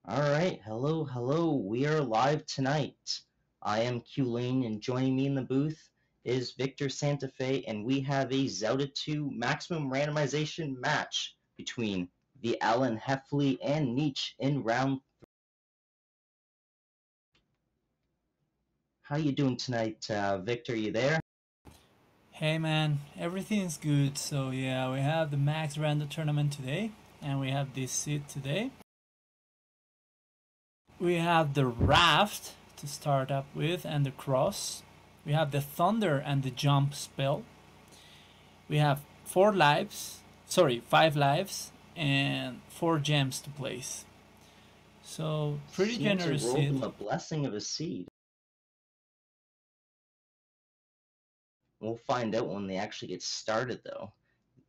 Alright, hello, we are live tonight. I am Q Lane, and joining me in the booth is Victor Santa Fe, and we have a Zelda 2 maximum randomization match between TheAlanHeffley and Neetch in round 3. How you doing tonight, Victor? You there? Hey man, everything's good. So yeah, we have the Max Rando tournament today, and we have this seed today. We have the raft to start up with, and the cross. We have the thunder and the jump spell. We have 5 lives, and 4 gems to place. So pretty Seems to generous roll seed. them a blessing of a seed. We'll find out when they actually get started, though.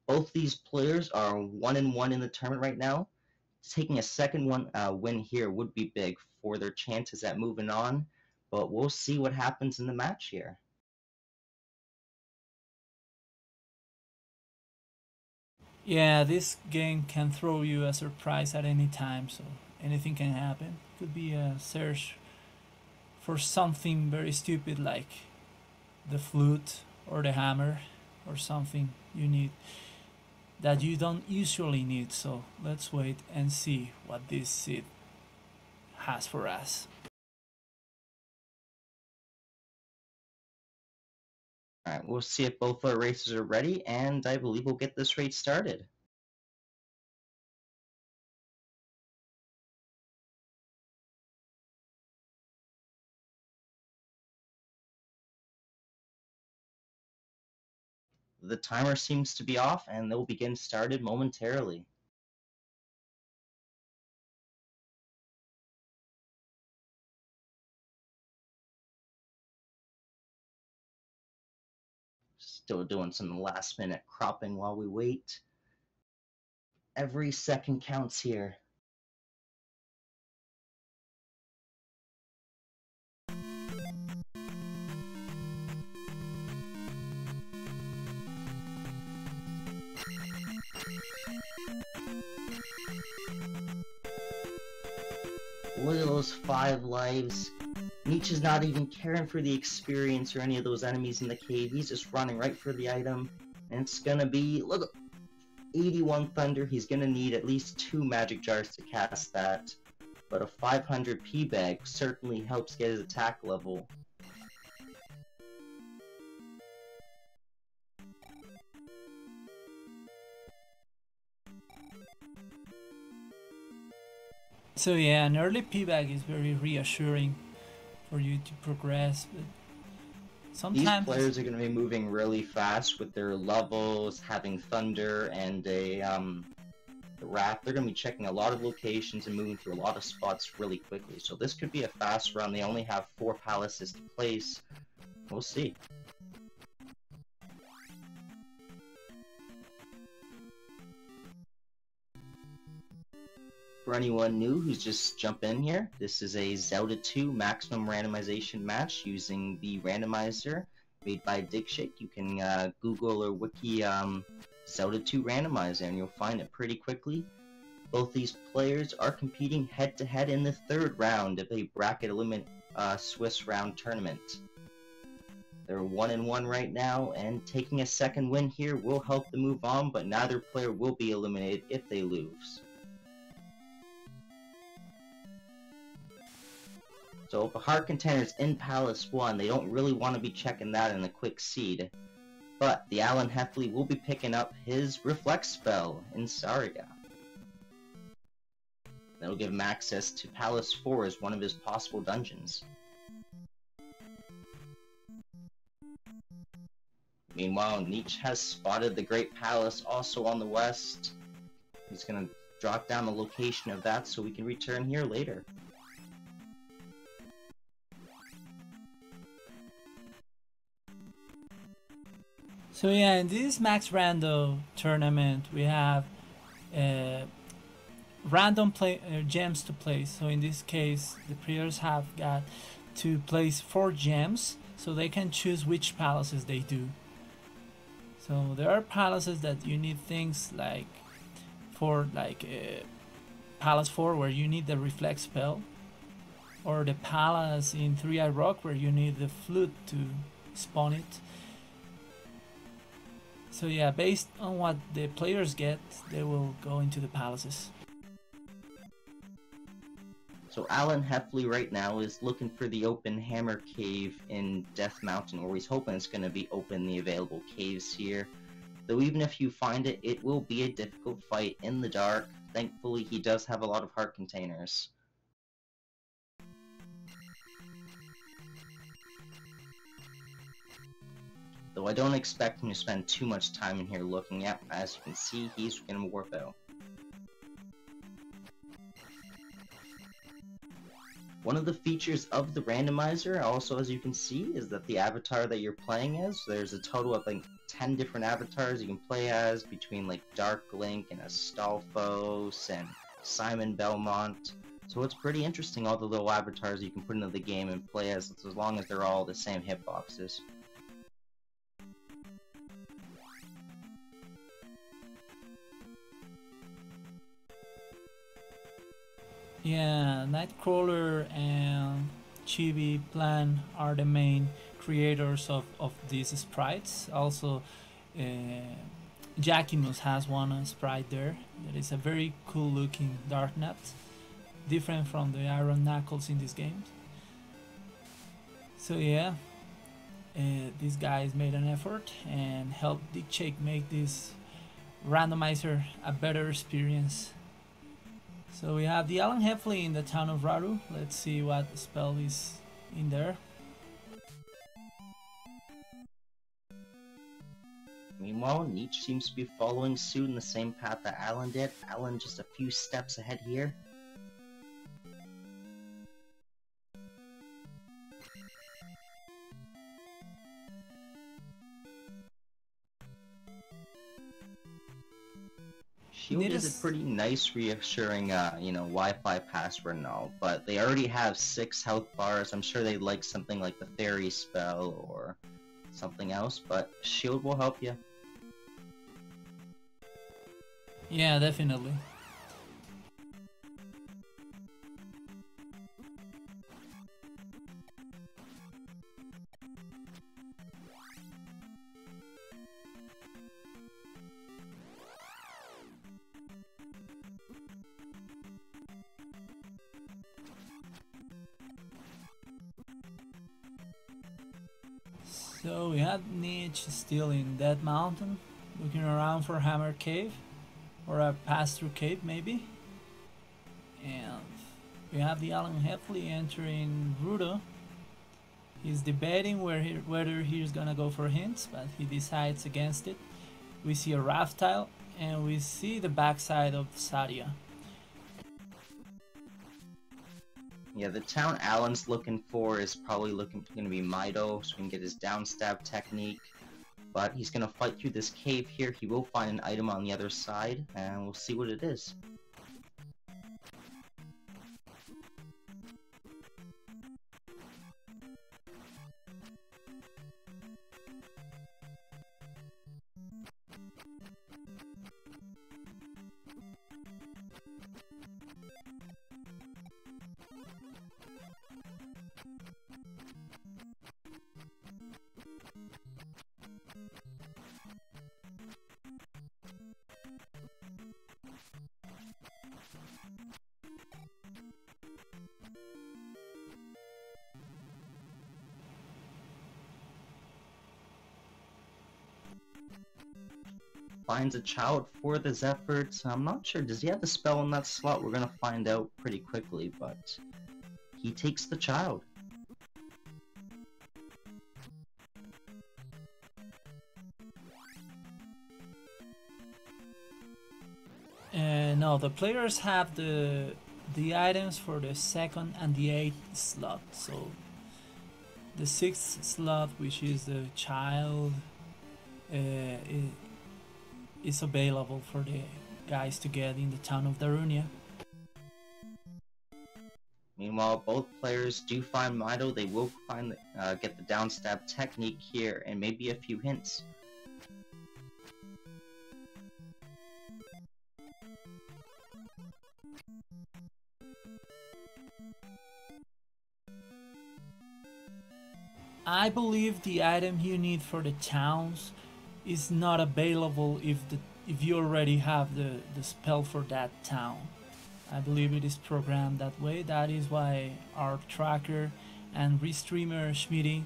Both these players are 1-1 in the tournament right now. Taking a second win here would be big for their chances at moving on, but we'll see what happens in the match here. Yeah, this game can throw you a surprise at any time, so anything can happen. Could be a search for something very stupid like the flute or the hammer or something you need that you don't usually need. So let's wait and see what this seed has for us. All right, we'll see if both our races are ready, and I believe we'll get this race started. The timer seems to be off, and they'll begin started momentarily. Still doing some last minute cropping while we wait. Every second counts here. Look at those 5 lives. Neetch is not even caring for the experience or any of those enemies in the cave. He's just running right for the item. And it's gonna be, look, 81 Thunder. He's gonna need at least 2 magic jars to cast that. But a 500 P-Bag certainly helps get his attack level. So yeah, an early p-bag is very reassuring for you to progress, but These sometimes players are going to be moving really fast with their levels, having Thunder and a Raft. They're going to be checking a lot of locations and moving through a lot of spots really quickly. So this could be a fast run. They only have 4 palaces to place. We'll see. For anyone new who's just jumping in here, this is a Zelda 2 maximum randomization match using the randomizer made by Digshake. You can Google or wiki Zelda 2 randomizer and you'll find it pretty quickly. Both these players are competing head-to-head in the 3rd round of a bracket eliminate Swiss round tournament. They're 1-1 right now, and taking a second win here will help them move on, but neither player will be eliminated if they lose. So if a hard contender's in Palace 1, they don't really want to be checking that in a quick seed. But TheAlanHeffley will be picking up his Reflect spell in Saria. That'll give him access to Palace 4 as one of his possible dungeons. Meanwhile, Neetch has spotted the Great Palace also on the west. He's going to jot down the location of that so we can return here later. So yeah, in this Max Rando tournament, we have random gems to place. So in this case, the players have got to place 4 gems, so they can choose which palaces they do. So there are palaces that you need things like for Palace 4 where you need the reflex spell, or the Palace in 3i Rock where you need the flute to spawn it. So yeah, based on what the players get, they will go into the palaces. So TheAlanHeffley right now is looking for the open hammer cave in Death Mountain, or he's hoping it's going to be open the available caves here. Though even if you find it, it will be a difficult fight in the dark. Thankfully, he does have a lot of heart containers. Though I don't expect him to spend too much time in here looking at. As you can see, he's going to warp out. One of the features of the randomizer, also as you can see, is that the avatar that you're playing as, there's a total of like 10 different avatars you can play as, between like Dark Link and Astolphos and Simon Belmont. So it's pretty interesting, all the little avatars you can put into the game and play as long as they're all the same hitboxes. Yeah, Nightcrawler and Chibi Plan are the main creators of these sprites. Also, Jackimus has one sprite there that is a very cool looking Darknut, different from the Iron Knuckles in this game. So yeah, these guys made an effort and helped DigShake make this randomizer a better experience. So we have TheAlanHeffley in the town of Rando. Let's see what spell is in there. Meanwhile, Neetch seems to be following suit in the same path that Alan did. Alan just a few steps ahead here. Shield is a pretty nice, reassuring, Wi-Fi password and all, but they already have 6 health bars. I'm sure they'd like something like the Fairy spell or something else, but Shield will help you. Yeah, definitely. So we had Neetch still in Dead Mountain, looking around for Hammer Cave, or a pass-through cave maybe. And we have TheAlanHeffley entering Rando. He's debating whether he's gonna go for hints, but he decides against it. We see a raft tile, and we see the backside of Sadia. Yeah, the town Alan's looking for is probably going to be Mido, so he can get his downstab technique. But he's going to fight through this cave here. He will find an item on the other side, and we'll see what it is. Finds a child for the Zephyrs. I'm not sure, does he have the spell in that slot? We're gonna find out pretty quickly, but he takes the child. No, the players have the items for the 2nd and the 8th slot. So the 6th slot, which is the child, is available for the guys to get in the town of Darunia. Meanwhile, both players do find Mido. They will get the downstab technique here and maybe a few hints. I believe the item you need for the towns is not available if you already have the spell for that town. I believe it is programmed that way. That is why our tracker and restreamer Schmitty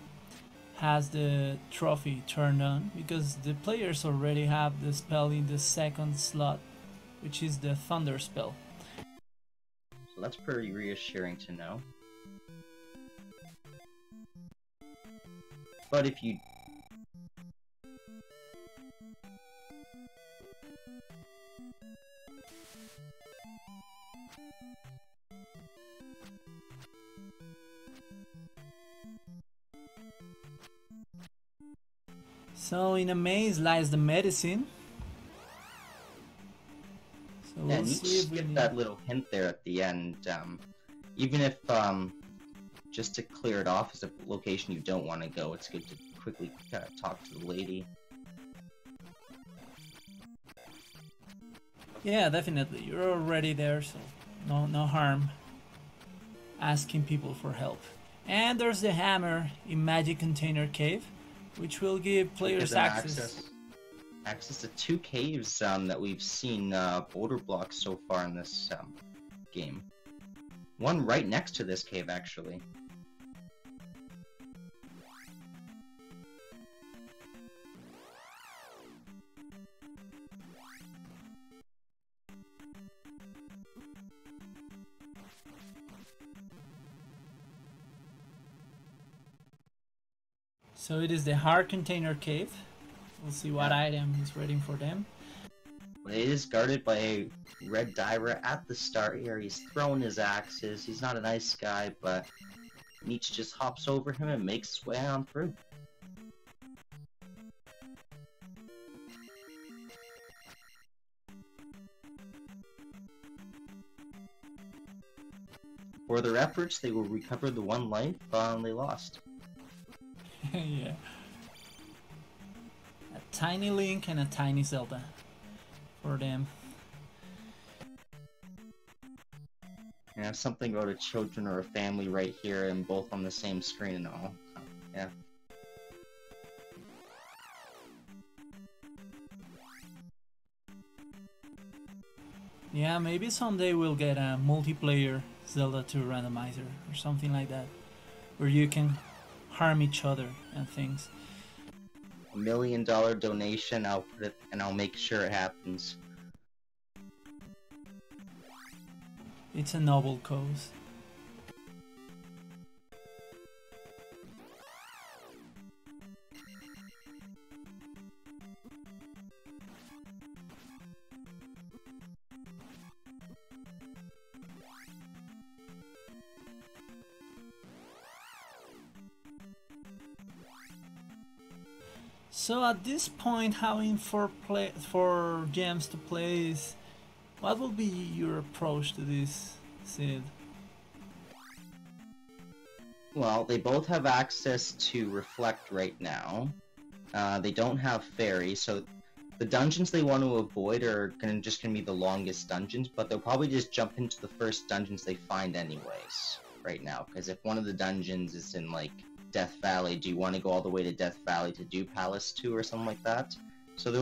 has the trophy turned on, because the players already have the spell in the second slot, which is the thunder spell. So that's pretty reassuring to know. But if you... So in a maze lies the medicine. So Yeah, we'll see if we skip need... that little hint there at the end. Even if, just to clear it off as a location you don't want to go, it's good to quickly talk to the lady. Yeah, definitely. You're already there, so no harm asking people for help. And there's the hammer in Magic Container Cave, which will give players access to 2 caves that we've seen border blocks so far in this game. One right next to this cave, actually. So it is the hard container cave. We'll see what item is waiting for them. It is guarded by a red diver at the start here. He's throwing his axes. He's not a nice guy, but Neetch just hops over him and makes his way on through. For their efforts, they will recover the 1 life they lost. Yeah. A tiny Link and a tiny Zelda for them. Yeah, something about a children or a family right here and both on the same screen and all. Yeah. Yeah, maybe someday we'll get a multiplayer Zelda 2 randomizer or something like that, where you can harm each other and things. $1 million donation, I'll put it, and I'll make sure it happens. It's a noble cause. So at this point, having 4 gems to place, what will be your approach to this, Sid? Well, they both have access to Reflect right now. They don't have Fairy, so the dungeons they want to avoid are just gonna be the longest dungeons, but they'll probably just jump into the first dungeons they find anyways, right now, because if one of the dungeons is in, like, Death Valley, do you want to go all the way to Death Valley to do Palace 2 or something like that? So they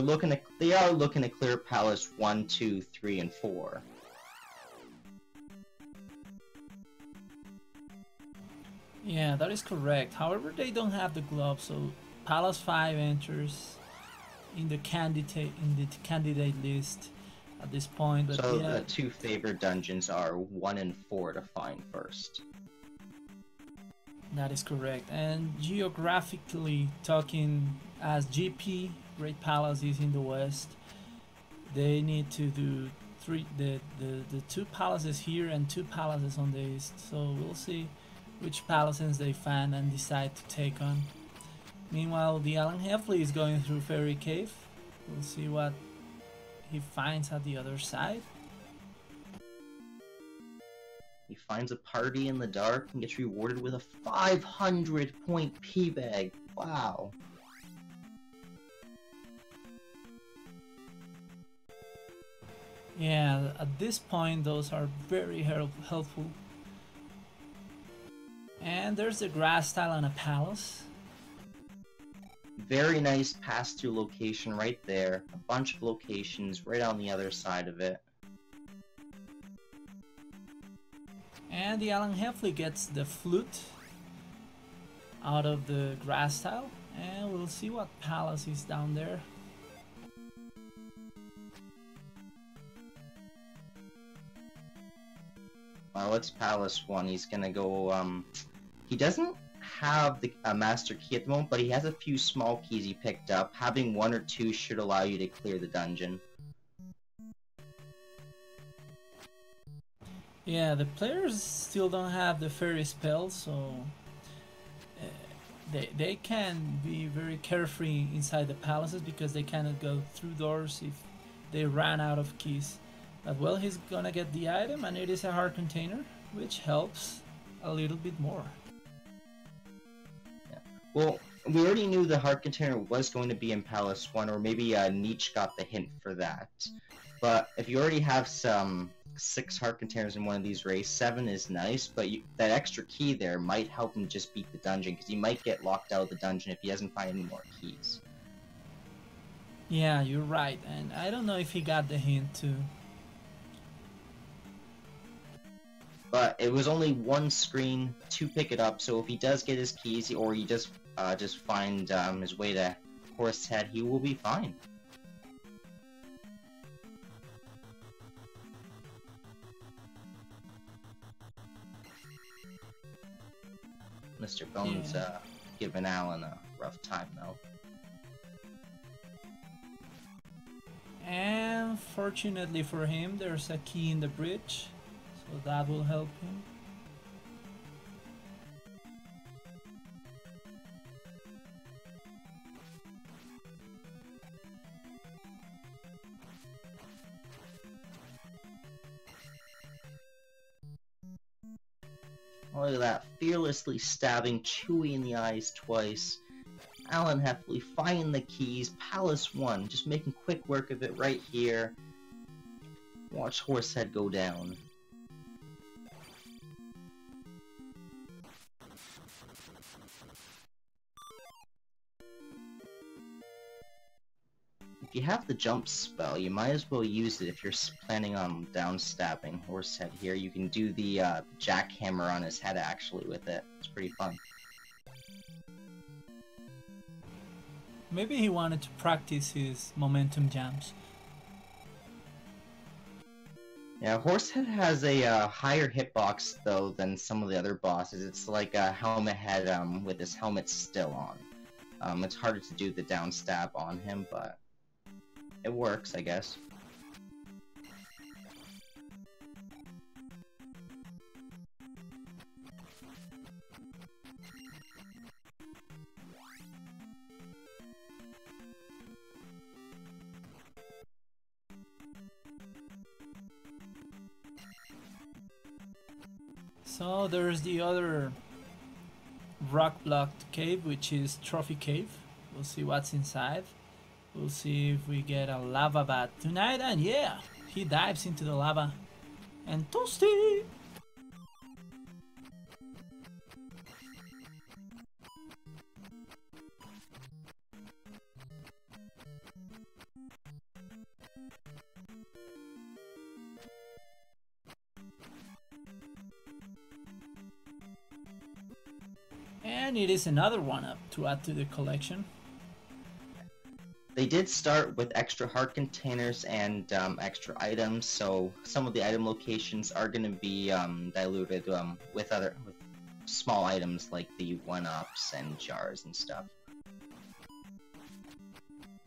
are looking to clear Palace 1, 2, 3, and 4. Yeah, that is correct. However, they don't have the glove, so Palace 5 enters in the candidate list at this point. But so yeah, the 2 favorite dungeons are 1 and 4 to find first. that is correct. And geographically talking, as GP Great Palace is in the west, they need to do the 2 palaces here and 2 palaces on the east. So we'll see which palaces they find and decide to take on. Meanwhile, TheAlanHeffley is going through Fairy Cave. We'll see what he finds at the other side. He finds a party in the dark and gets rewarded with a 500-point P-bag. Wow. Yeah, at this point those are very helpful. And there's the grass tile and a palace. Very nice pass-through location right there. A bunch of locations right on the other side of it. And TheAlanHeffley gets the flute out of the grass tile. And we'll see what palace is down there. Well, it's Palace 1. He's gonna go, he doesn't have the master key at the moment, but he has a few small keys he picked up. Having 1 or 2 should allow you to clear the dungeon. Yeah, the players still don't have the fairy spell, so they can be very carefree inside the palaces because they cannot go through doors if they ran out of keys. But well, he's gonna get the item, and it is a heart container, which helps a little bit more. Yeah. Well, we already knew the heart container was going to be in Palace 1, or maybe Neetch got the hint for that. But if you already have some 6 heart containers in one of these raids, 7 is nice, but that extra key there might help him just beat the dungeon, because he might get locked out of the dungeon if he doesn't find any more keys. Yeah, you're right, and I don't know if he got the hint too. But it was only 1 screen to pick it up, so if he does get his keys, or he does just find his way to Horsehead, he will be fine. Mr. Bones giving Alan a rough time though. And fortunately for him, there's a key in the bridge, so that will help him. Look at that, fearlessly stabbing Chewie in the eyes twice. TheAlanHeffley finding the keys, Palace 1, just making quick work of it right here. Watch Horsehead go down. If you have the jump spell, you might as well use it if you're planning on down-stabbing Horsehead here. You can do the jackhammer on his head actually with it. It's pretty fun. Maybe he wanted to practice his momentum jumps. Yeah, Horsehead has a higher hitbox though than some of the other bosses. It's like a helmet head with his helmet still on. It's harder to do the down stab on him, but it works, I guess. So there's the other rock blocked cave, which is Trophy Cave. We'll see what's inside. We'll see if we get a lava bat tonight, and yeah, he dives into the lava. And toasty! And it is another one-up to add to the collection. They did start with extra heart containers and extra items, so some of the item locations are going to be diluted with small items like the 1-ups and jars and stuff.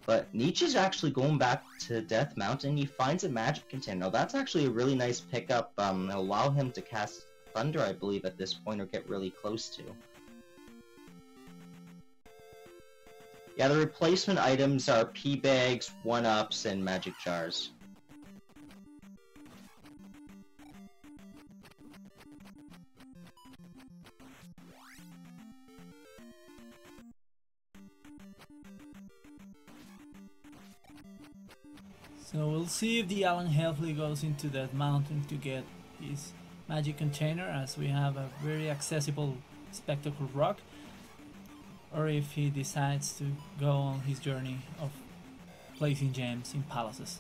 But Neetch is actually going back to Death Mountain, and he finds a magic container. Now that's actually a really nice pickup. It'll allow him to cast Thunder, I believe, at this point, or get really close to. Yeah, the replacement items are P-bags, 1-ups, and magic jars. So we'll see if TheAlanHeffley goes into that mountain to get his magic container, as we have a very accessible spectacle rock, or if he decides to go on his journey of placing gems in palaces.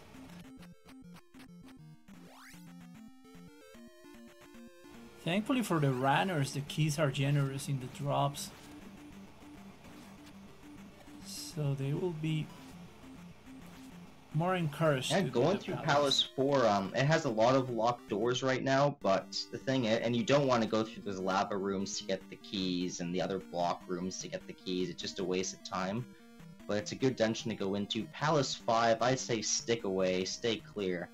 Thankfully for the runners, the keys are generous in the drops, so they will be more encouraged. Yeah, going through Palace 4, it has a lot of locked doors right now, but the thing is, and you don't want to go through those lava rooms to get the keys and the other block rooms to get the keys. It's just a waste of time, but it's a good dungeon to go into. Palace 5, I'd say stick away, stay clear.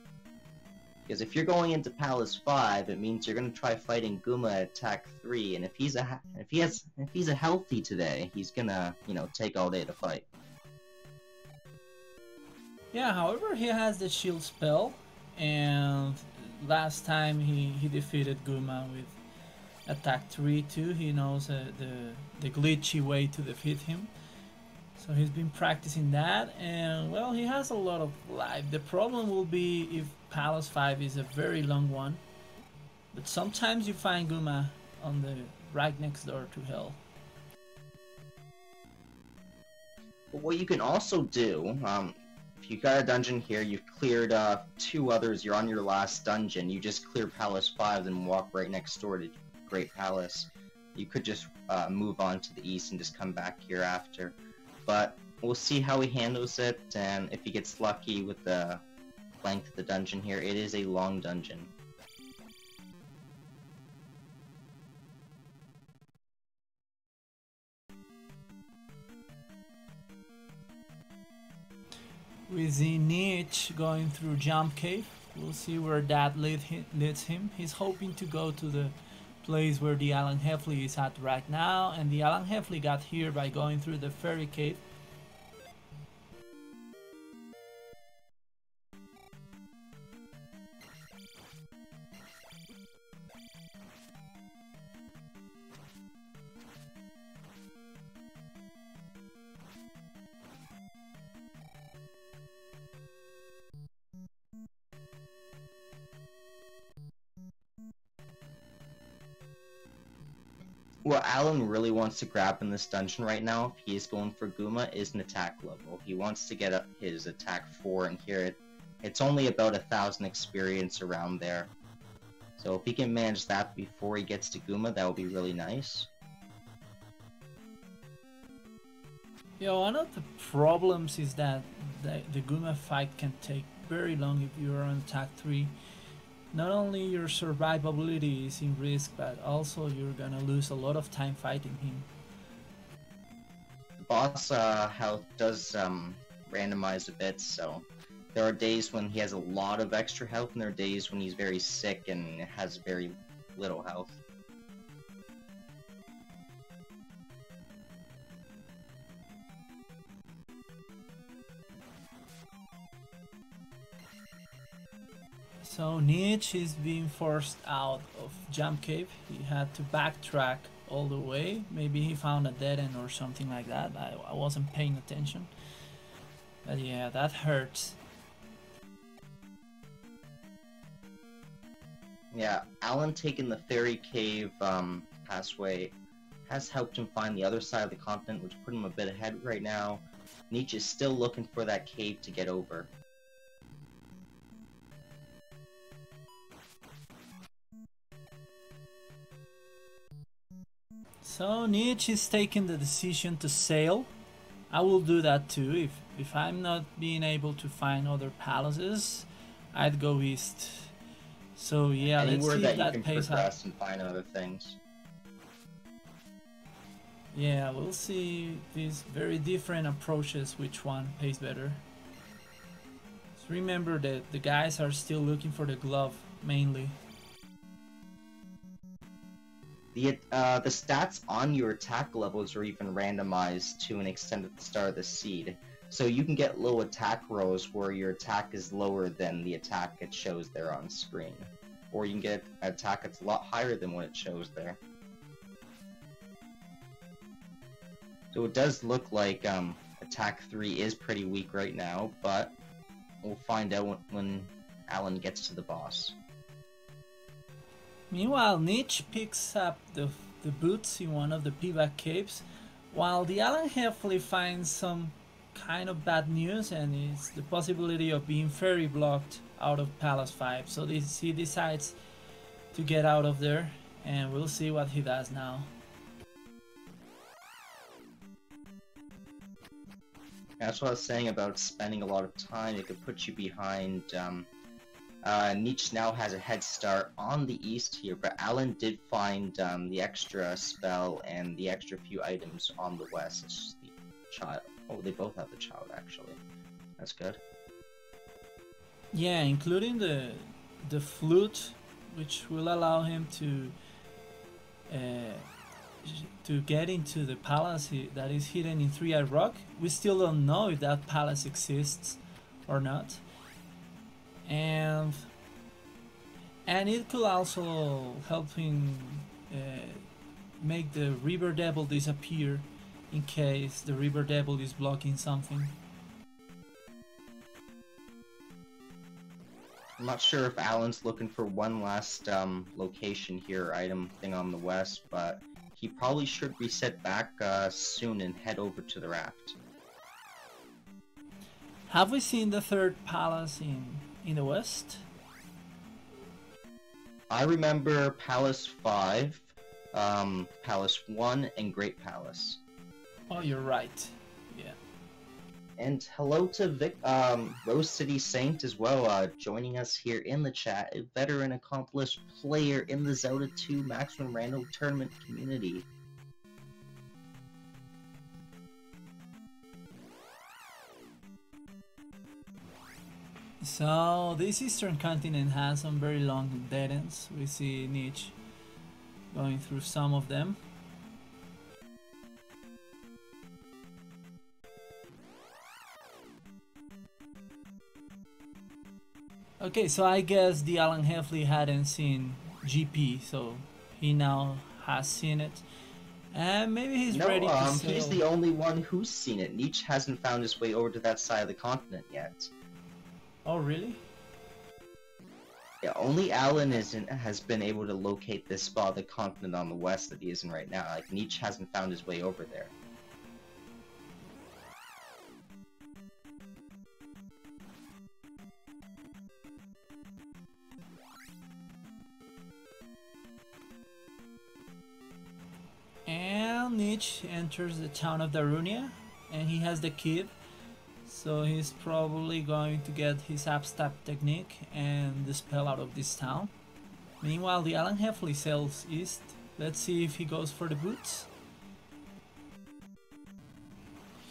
Because if you're going into Palace 5, it means you're going to try fighting Guma at Attack 3, and if he's a healthy today, he's gonna, take all day to fight. Yeah, however, he has the shield spell, and last time he defeated Guma with Attack 3 too. He knows the glitchy way to defeat him. So he's been practicing that, and well, he has a lot of life. The problem will be if Palace 5 is a very long one, but sometimes you find Guma on the right next door to hell. But what you can also do, if you got a dungeon here, you've cleared 2 others, you're on your last dungeon, you just clear Palace 5 and walk right next door to Great Palace. You could just move on to the east and just come back here after. But we'll see how he handles it, and if he gets lucky with the length of the dungeon here. It is a long dungeon. We see Neetch going through Jump Cave. We'll see where that leads him. He's hoping to go to the place where TheAlanHeffley is at right now, and TheAlanHeffley got here by going through the Fairy Cave. What Alan really wants to grab in this dungeon right now, if he is going for Guma, is an attack level. He wants to get up his attack 4, and here it's only about 1,000 experience around there. So if he can manage that before he gets to Guma, that would be really nice. Yeah, one of the problems is that the Guma fight can take very long if you're on attack 3. Not only your survivability is in risk, but also you're gonna lose a lot of time fighting him. The boss health does randomize a bit, so there are days when he has a lot of extra health, and there are days when he's very sick and has very little health. So Neetch is being forced out of Jump Cave. He had to backtrack all the way. Maybe he found a dead end or something like that. I wasn't paying attention. But yeah, that hurts. Yeah, Alan taking the Fairy Cave passway has helped him find the other side of the continent, which put him a bit ahead right now. Neetch is still looking for that cave to get over. So Neetch is taking the decision to sail. I will do that too. If I'm not being able to find other palaces, I'd go east. So yeah, let's see if that pays off. And find other things. Yeah, we'll see these very different approaches, which one pays better. Just remember that the guys are still looking for the glove, mainly. The stats on your attack levels are even randomized to an extent at the start of the seed. So you can get low attack rows where your attack is lower than the attack it shows there on screen. Or you can get an attack that's a lot higher than what it shows there. So it does look like attack 3 is pretty weak right now, but we'll find out when Alan gets to the boss. Meanwhile, Neetch picks up the boots in one of the pivot caves, while TheAlanHeffley finds some kind of bad news, and it's the possibility of being fairy blocked out of Palace 5. So he decides to get out of there, and we'll see what he does now. That's what I was saying about spending a lot of time. It could put you behind. Neetch now has a head start on the east here, but Alan did find the extra spell and the extra few items on the west. The child. Oh, they both have the child, actually. That's good. Yeah, including the flute, which will allow him to get into the palace that is hidden in Three-Eye Rock. We still don't know if that palace exists or not. And it could also help him make the River Devil disappear in case the River Devil is blocking something. I'm not sure if Alan's looking for one last location here, item thing on the west, but he probably should reset back soon and head over to the raft. Have we seen the third palace in the west? I remember Palace 5, Palace 1, and Great Palace. Oh, you're right. Yeah. And hello to Rose City Saint as well, joining us here in the chat, a veteran accomplished player in the Zelda 2 Maximum Rando Tournament community. So this eastern continent has some very long dead ends. We see Neetch going through some of them. Okay, so I guess TheAlanHeffley hadn't seen GP, so he now has seen it. And maybe he's ready to sail. He's the only one who's seen it. Neetch hasn't found his way over to that side of the continent yet. Oh, really? Yeah, only Alan has been able to locate this spot of the continent on the west that he is in right now. Like, Neetch hasn't found his way over there. And Neetch enters the town of Darunia, and he has the kid. So he's probably going to get his upstep technique and the spell out of this town. Meanwhile, TheAlanHeffley sails east. Let's see if he goes for the boots.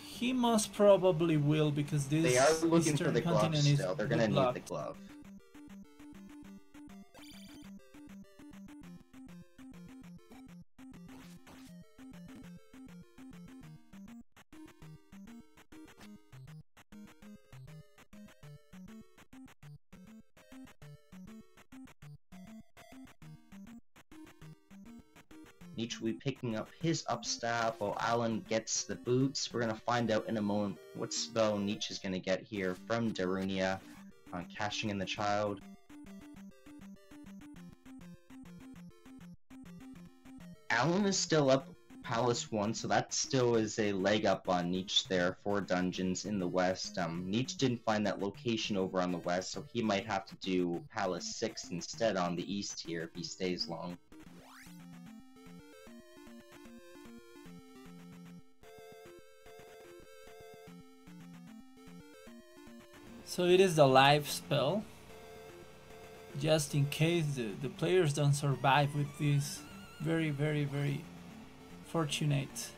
He most probably will, because this they are looking eastern for the glove continent still. They're gonna need the glove. Neetch will be picking up his upstaff while Alan gets the boots. We're going to find out in a moment what spell Neetch is going to get here from Darunia on cashing in the child. Alan is still up Palace 1, so that still is a leg up on Neetch there for dungeons in the west. Neetch didn't find that location over on the west, so he might have to do Palace 6 instead on the east here if he stays long. So it is the life spell, just in case the players don't survive with these very, very, very fortunate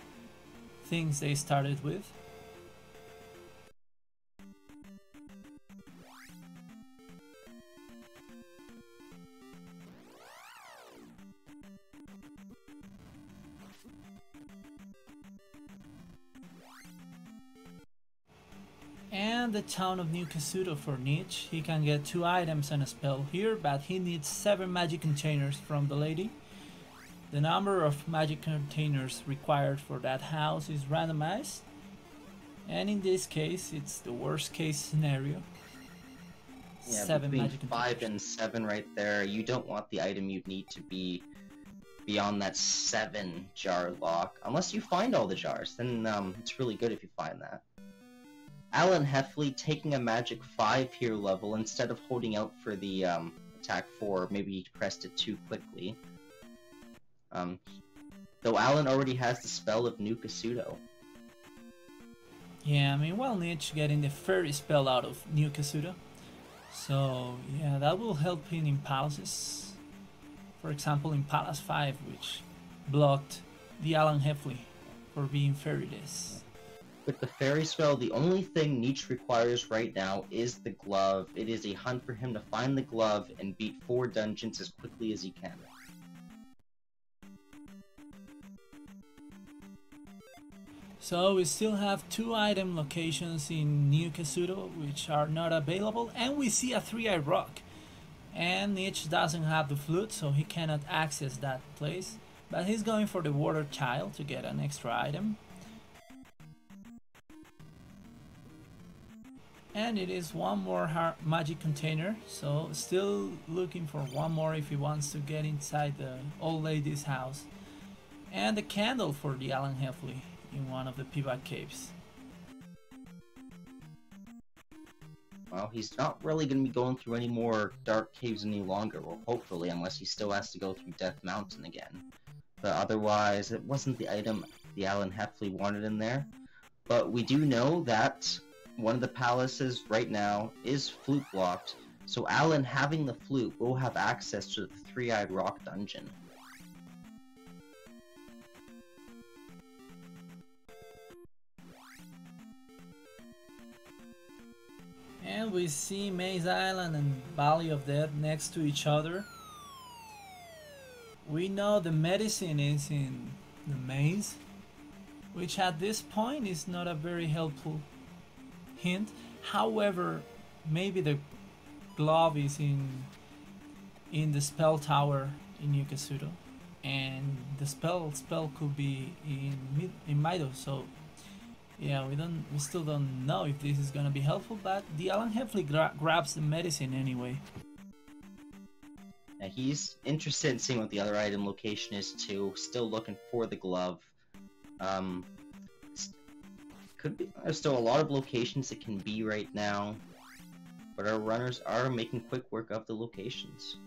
things they started with. And the town of New Kasuto for Neetch. He can get 2 items and a spell here, but he needs 7 magic containers from the lady. The number of magic containers required for that house is randomized, and in this case it's the worst case scenario. Yeah, 7 between magic 5 containers. and 7 right there. You don't want the item you'd need to be beyond that 7 jar lock. Unless you find all the jars, then it's really good if you find that. TheAlanHeffley taking a magic 5 here level instead of holding out for the attack 4. Maybe he pressed it too quickly. Though Alan already has the spell of Nuka Pseudo. Yeah, meanwhile Neetch getting the fairy spell out of Nuka Pseudo. So yeah, that will help him in palaces. For example, in Palace 5, which blocked TheAlanHeffley for being fairyless. With the fairy spell, the only thing Neetch requires right now is the glove. It is a hunt for him to find the glove and beat 4 dungeons as quickly as he can. So we still have 2 item locations in Nuka Pseudo which are not available, and we see a 3-eyed rock. And Neetch doesn't have the flute, so he cannot access that place, but he's going for the water child to get an extra item. And it is one more magic container, so still looking for one more if he wants to get inside the old lady's house. And the candle for TheAlanHeffley in one of the pivot caves. Well, he's not really going to be going through any more dark caves any longer, well, hopefully, unless he still has to go through Death Mountain again. But otherwise, it wasn't the item TheAlanHeffley wanted in there. But we do know that one of the palaces right now is flute blocked, so Alan, having the flute, will have access to the 3-eyed rock dungeon. And we see Maze Island and Valley of Death next to each other. We know the medicine is in the maze, which at this point is not a very helpful hint. However, maybe the glove is in the spell tower in Nuka Pseudo, and the spell could be in Mido. So yeah, we still don't know if this is gonna be helpful, but TheAlanHeffley grabs the medicine anyway. Yeah, he's interested in seeing what the other item location is too. Still looking for the glove. Could be. There's still a lot of locations it can be right now, but our runners are making quick work of the locations.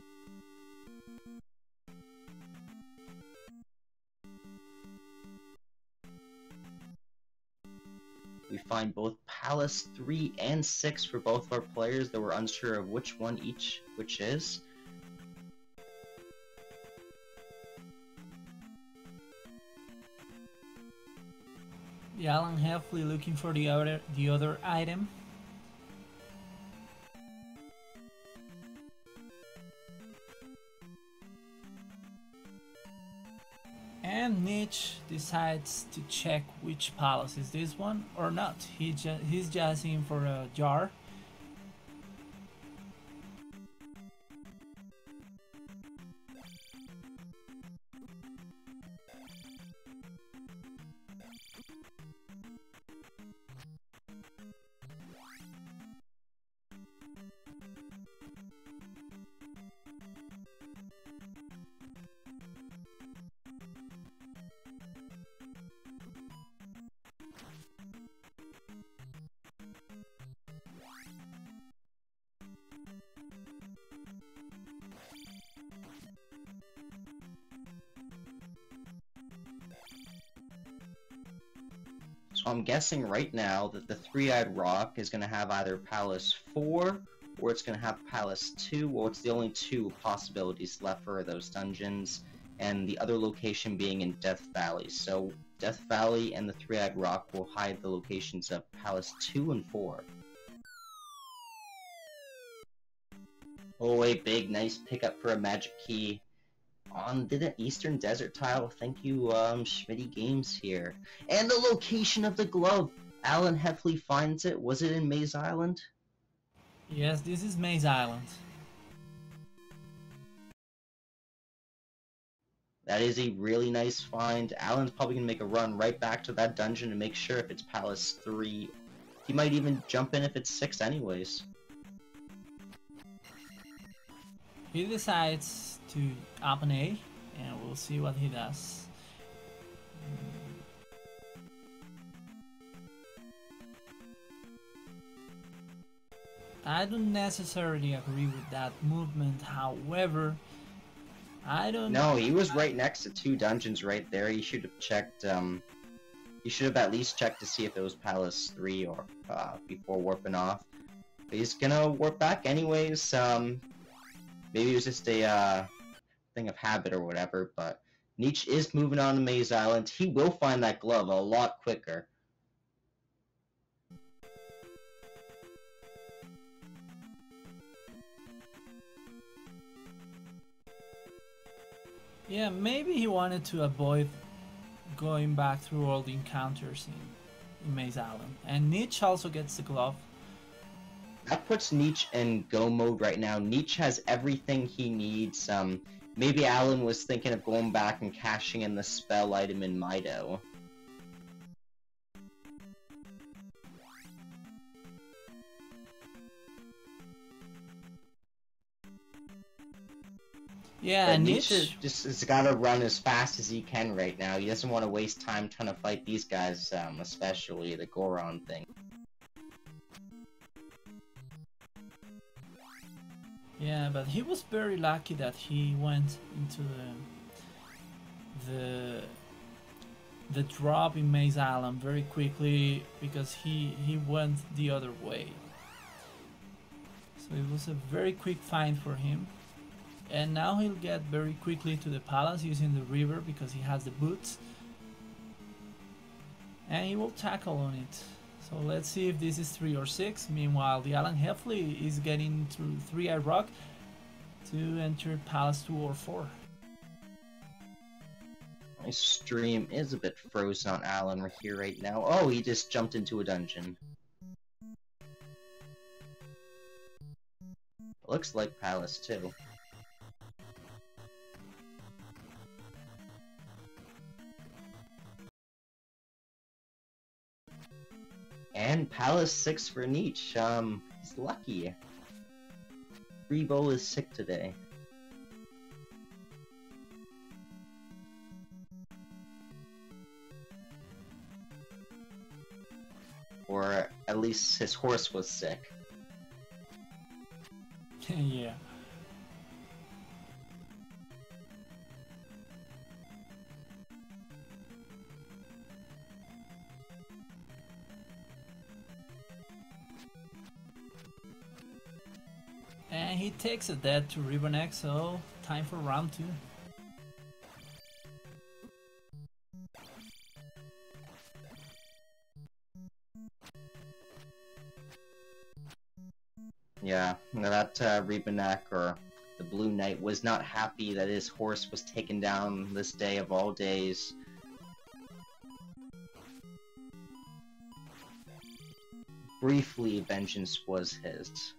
We find both Palace 3 and 6 for both of our players that were unsure of which one which is. TheAlanHeffley looking for the other item. And Neetch decides to check which palace is this one or not. He's just in for a jar. So I'm guessing right now that the 3-eyed rock is going to have either Palace 4 or it's going to have Palace 2. Well, it's the only 2 possibilities left for those dungeons, and the other location being in Death Valley. So Death Valley and the 3-eyed rock will hide the locations of Palace 2 and 4. Oh, a big, nice pickup for a magic key on the Eastern Desert tile. Thank you, Schmitty Games here. And the location of the glove. TheAlanHeffley finds it. Was it in Maze Island? Yes, this is Maze Island. That is a really nice find. Alan's probably going to make a run right back to that dungeon to make sure if it's Palace 3. He might even jump in if it's 6 anyways. He decides to up an A, and we'll see what he does. I don't necessarily agree with that movement, however, I don't... No, he was right next to 2 dungeons right there. He should have checked, he should have at least checked to see if it was Palace 3 or, before warping off. But he's gonna warp back anyways, maybe it was just a, thing of habit or whatever, but Neetch is moving on to Maze Island. He will find that glove a lot quicker. Yeah, maybe he wanted to avoid going back through all the encounters in Maze Island. And Neetch also gets the glove. That puts Neetch in go mode right now. Neetch has everything he needs. Maybe Alan was thinking of going back and cashing in the spell item in Mido. Yeah, Neetch just has got to run as fast as he can right now. He doesn't want to waste time trying to fight these guys, especially the Goron thing. Yeah, but he was very lucky that he went into the drop in Maze Island very quickly, because he went the other way. So it was a very quick find for him. And now he'll get very quickly to the palace using the river because he has the boots. And he will tackle on it. So let's see if this is 3 or 6. Meanwhile, TheAlanHeffley is getting through 3-Eye Rock to enter Palace 2 or 4. My stream is a bit frozen on Alan here right now. Oh, he just jumped into a dungeon. Looks like Palace 2. And Palace 6 for Neetch. He's lucky. Rebo is sick today. Or at least his horse was sick. Yeah. And he takes a death to Ribbon-X, so time for round 2. Yeah, that Ribbon-X, or the Blue Knight, was not happy that his horse was taken down this day of all days. Briefly, vengeance was his.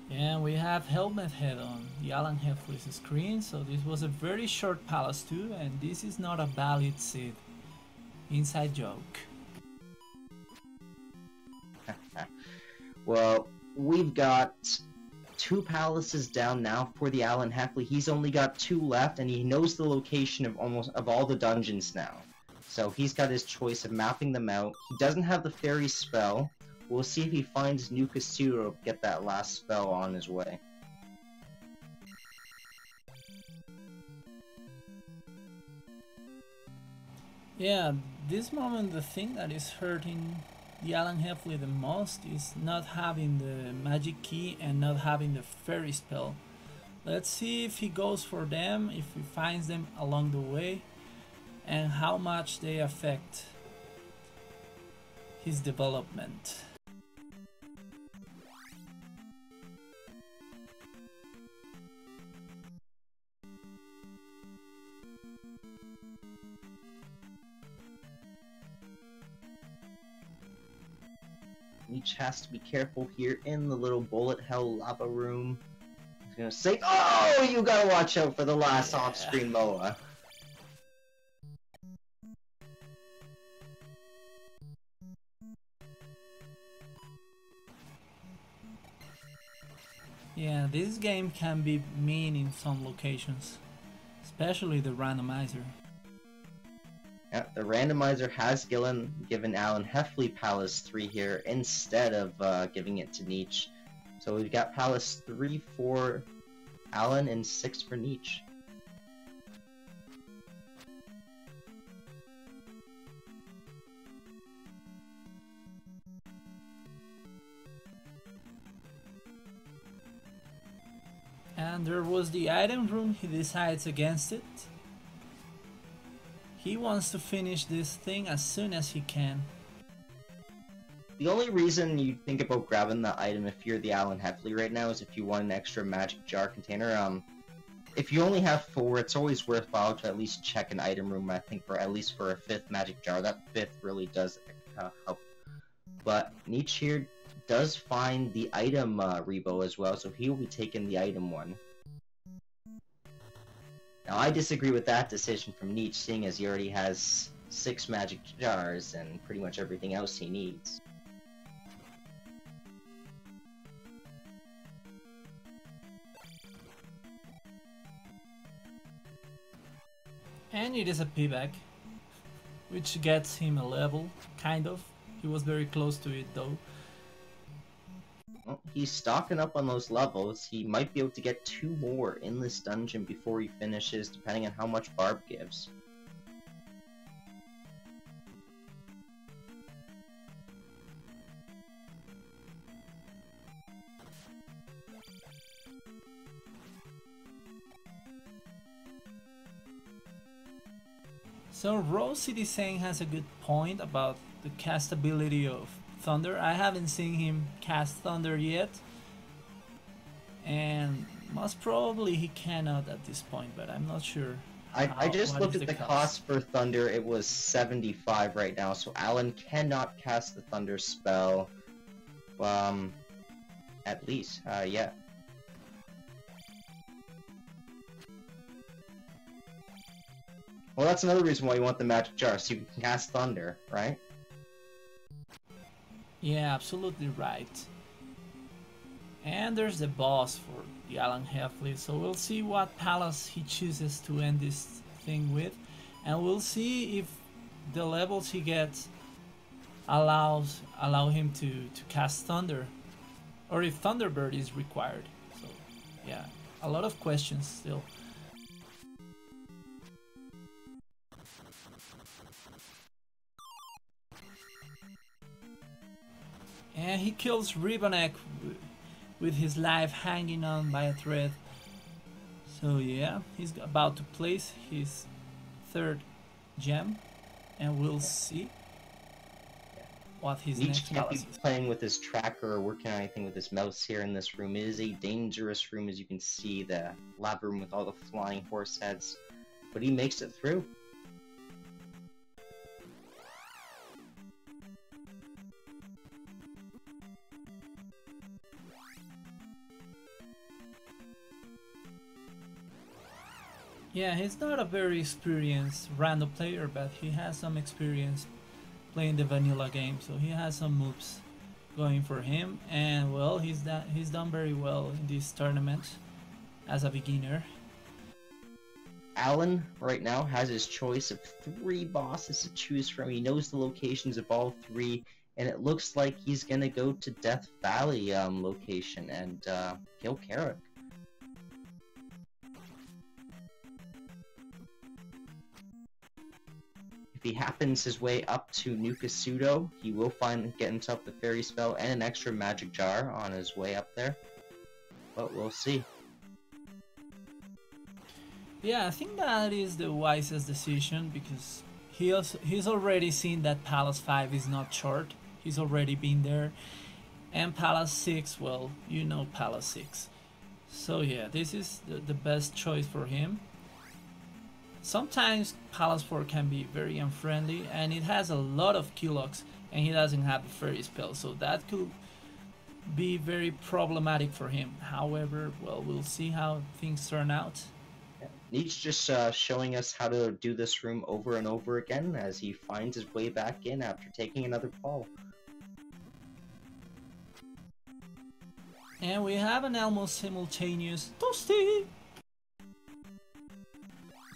Yeah, we have Helmet Head on TheAlanHeffley's screen, so this was a very short Palace 2, and this is not a valid seed. Inside joke. Well, we've got 2 palaces down now for TheAlanHeffley. He's only got 2 left, and he knows the location of all the dungeons now. So he's got his choice of mapping them out. He doesn't have the fairy spell. We'll see if he finds New Kasuro to get that last spell on his way. Yeah, this moment the thing that is hurting TheAlanHeffley the most is not having the magic key and not having the fairy spell. Let's see if he goes for them, if he finds them along the way, and how much they affect his development. Neetch has to be careful here in the little bullet hell lava room. He's gonna say, "Oh, you gotta watch out for the last off-screen Moa." Yeah, this game can be mean in some locations, especially the randomizer. Yeah, the randomizer has given TheAlanHeffley Palace 3 here instead of giving it to Neetch. So we've got Palace 3 for Alan and 6 for Neetch. And there was the item room, he decides against it. He wants to finish this thing as soon as he can. The only reason you think about grabbing the item if you're TheAlanHeffley right now is if you want an extra magic jar container. If you only have 4, it's always worthwhile to at least check an item room, I think, for at least for a 5th magic jar. That 5th really does help. But Neetch here does find the item Rebo as well, so he will be taking the item one. Now I disagree with that decision from Neetch, seeing as he already has 6 magic jars and pretty much everything else he needs. And it is a payback, which gets him a level, kind of. He was very close to it though. Well, he's stocking up on those levels. He might be able to get 2 more in this dungeon before he finishes, depending on how much Barb gives. So Rose City saying has a good point about the castability of Thunder. I haven't seen him cast Thunder yet, and most probably he cannot at this point, but I'm not sure. I just looked at the cost for Thunder. It was 75 right now, so Alan cannot cast the Thunder spell. At least, yeah. Well, that's another reason why you want the magic jar, so you can cast Thunder, right? Yeah, absolutely right. And there's the boss for TheAlanHeffley, so we'll see what palace he chooses to end this thing with, and we'll see if the levels he gets allow him to cast Thunder, or if Thunderbird is required. So yeah, a lot of questions still. And he kills Ribonek with his life hanging on by a thread. So yeah, he's about to place his 3rd gem, and we'll see what his next palace is. Playing with his tracker or working on anything with his mouse here in this room. It is a dangerous room, as you can see, the lava room with all the flying horse heads. But he makes it through. Yeah, he's not a very experienced Rando player, but he has some experience playing the vanilla game, so he has some moves going for him, and well, he's done very well in this tournament as a beginner. Alan right now has his choice of 3 bosses to choose from. He knows the locations of all 3, and it looks like he's gonna go to Death Valley location and kill Carrick. If he happens his way up to Nukasudo, he will get himself the fairy spell and an extra magic jar on his way up there. But we'll see. Yeah, I think that is the wisest decision, because he's already seen that Palace 5 is not short. He's already been there. And Palace 6, well, you know Palace 6. So yeah, this is the best choice for him. Sometimes Palace 4 can be very unfriendly, and it has a lot of Kilocks, and he doesn't have the fairy spell, so that could be very problematic for him. However, well, we'll see how things turn out. Neetch just showing us how to do this room over and over again as he finds his way back in after taking another fall. And we have an almost simultaneous Toasty!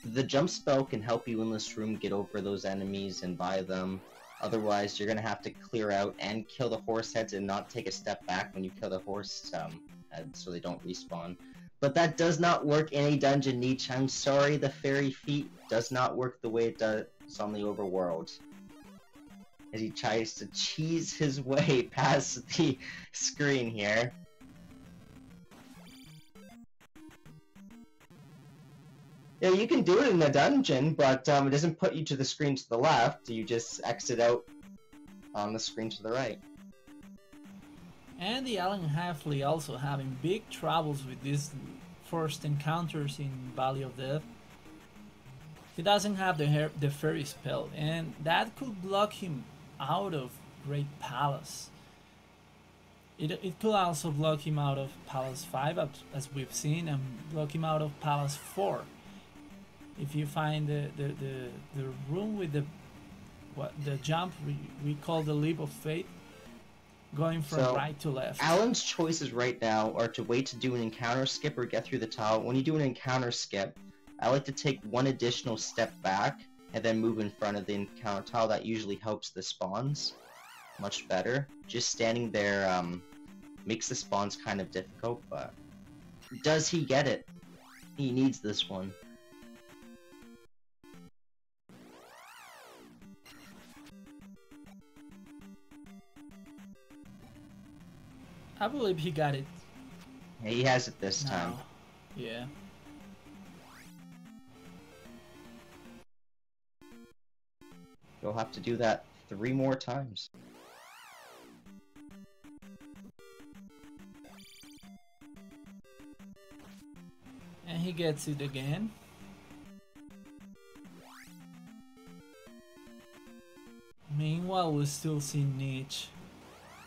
The jump spell can help you in this room get over those enemies and buy them. Otherwise, you're gonna have to clear out and kill the horse heads and not take a step back when you kill the horse heads so they don't respawn. But that does not work in a dungeon, Neetch. I'm sorry, the fairy feat does not work the way it does on the overworld. As he tries to cheese his way past the screen here. Yeah, you can do it in the dungeon, but it doesn't put you to the screen to the left. You just exit out on the screen to the right. And TheAlanHeffley also having big troubles with these first encounters in Valley of Death. He doesn't have the fairy spell, and that could block him out of Great Palace. It could also block him out of Palace 5, as we've seen, and block him out of Palace 4. If you find the room with the jump we call the leap of faith, going from right to left. Alan's choices right now are to wait to do an encounter skip or get through the tile. When you do an encounter skip, I like to take one additional step back and then move in front of the encounter tile. That usually helps the spawns much better. Just standing there makes the spawns kind of difficult, but does he get it? He needs this one. I believe he got it. Yeah, he has it this time. Yeah. You'll have to do that 3 more times. And he gets it again. Meanwhile, we still see Neetch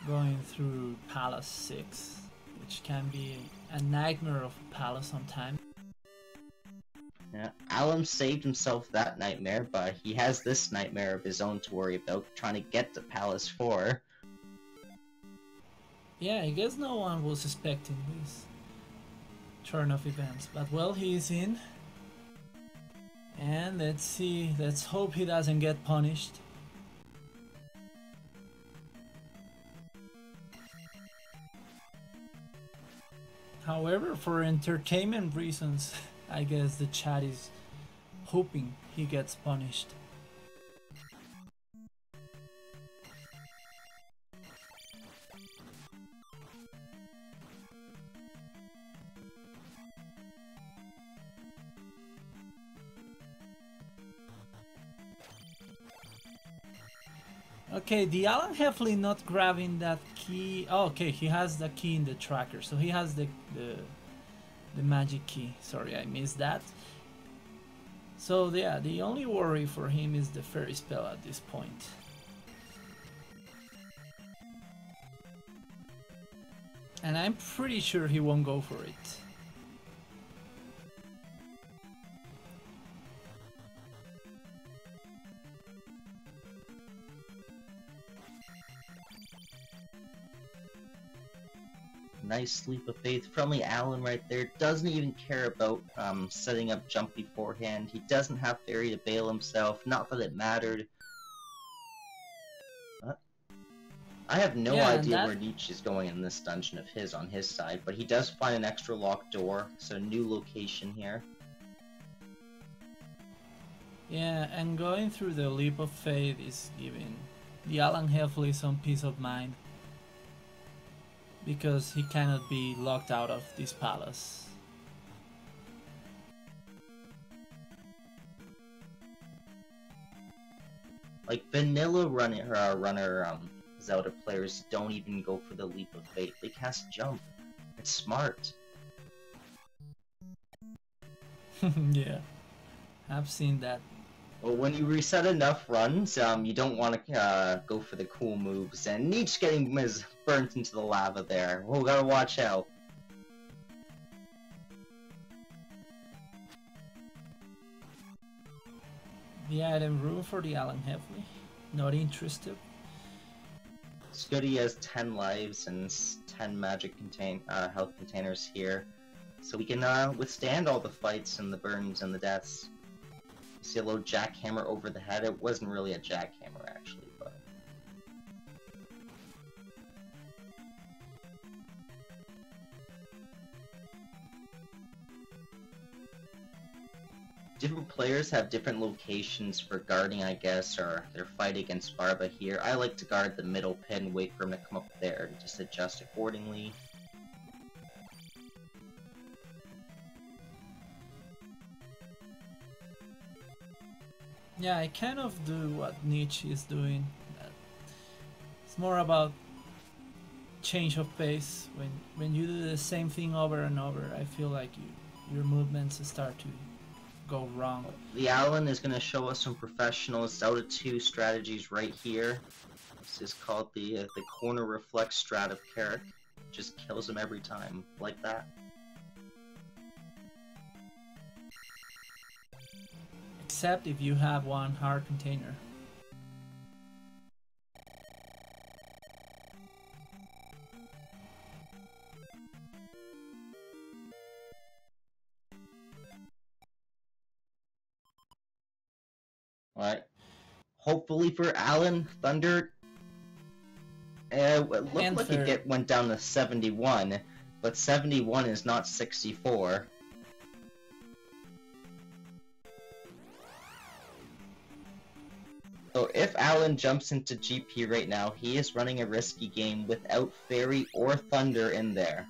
going through Palace 6, which can be a nightmare of a palace sometimes. Yeah, Alan saved himself that nightmare, but he has this nightmare of his own to worry about, trying to get to Palace 4. Yeah, I guess no one was expecting this turn of events, but well, he's in. And let's see, let's hope he doesn't get punished. However, for entertainment reasons, I guess the chat is hoping he gets punished. Okay, TheAlanHeffley not grabbing that key. Oh, okay, he has the key in the tracker, so he has the magic key. Sorry, I missed that. So yeah, the only worry for him is the fairy spell at this point. And I'm pretty sure he won't go for it. Nice leap of faith. Friendly Alan right there. Doesn't even care about setting up jump beforehand. He doesn't have fairy to bail himself. Not that it mattered. I have no idea where Neetch is going in this dungeon of his on his side, but he does find an extra locked door, so a new location here. Yeah, and going through the leap of faith is giving TheAlanHeffley some peace of mind, because he cannot be locked out of this palace. Like vanilla runner Zelda players don't even go for the leap of faith. They cast jump. It's smart. Yeah, I've seen that. Well, when you reset enough runs, you don't want to go for the cool moves, and Neetch getting burnt into the lava there. We gotta watch out. The item room for TheAlanHeffley. Not interested. It's good he has 10 lives and 10 magic health containers here, so we can withstand all the fights and the burns and the deaths. You see a little jackhammer over the head. It wasn't really a jackhammer actually, but different players have different locations for guarding, I guess, or their fight against Barba here. I like to guard the middle pin, wait for him to come up there, and just adjust accordingly. Yeah, I kind of do what Neetch is doing. It's more about change of pace. When you do the same thing over and over, I feel like your movements start to go wrong. TheAlan is going to show us some professional Zelda 2 strategies right here. This is called the corner reflex strat of Carrick. Just kills him every time, like that. Except if you have one heart container. Alright. Hopefully for Alan, Thunder, it looked like it went down to 71, but 71 is not 64. So if Alan jumps into GP right now, he is running a risky game without Fairy or Thunder in there.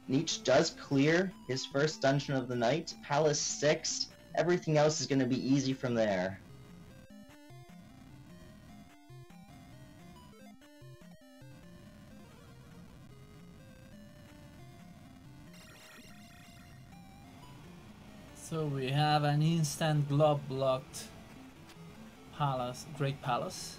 Neetch does clear his first dungeon of the night. Palace 6. Everything else is going to be easy from there. So we have an instant globe blocked palace, Great Palace.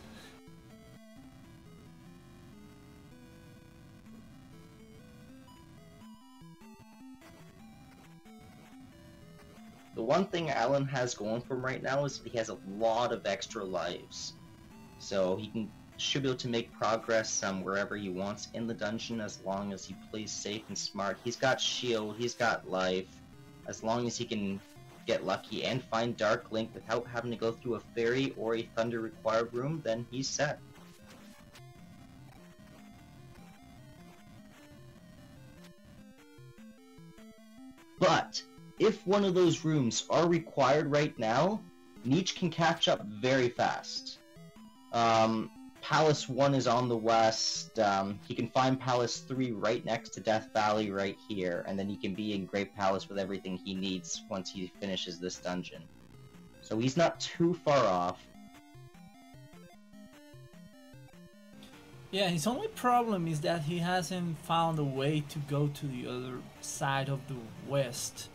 The one thing Alan has going for him right now is that he has a lot of extra lives. So he should be able to make progress wherever he wants in the dungeon as long as he plays safe and smart. He's got shield, he's got life. As long as he can get lucky and find Dark Link without having to go through a fairy or a thunder required room, then he's set. But if one of those rooms are required right now, Neetch can catch up very fast. Palace 1 is on the west. He can find Palace 3 right next to Death Valley right here, and then he can be in Great Palace with everything he needs once he finishes this dungeon. So he's not too far off. Yeah, his only problem is that he hasn't found a way to go to the other side of the west.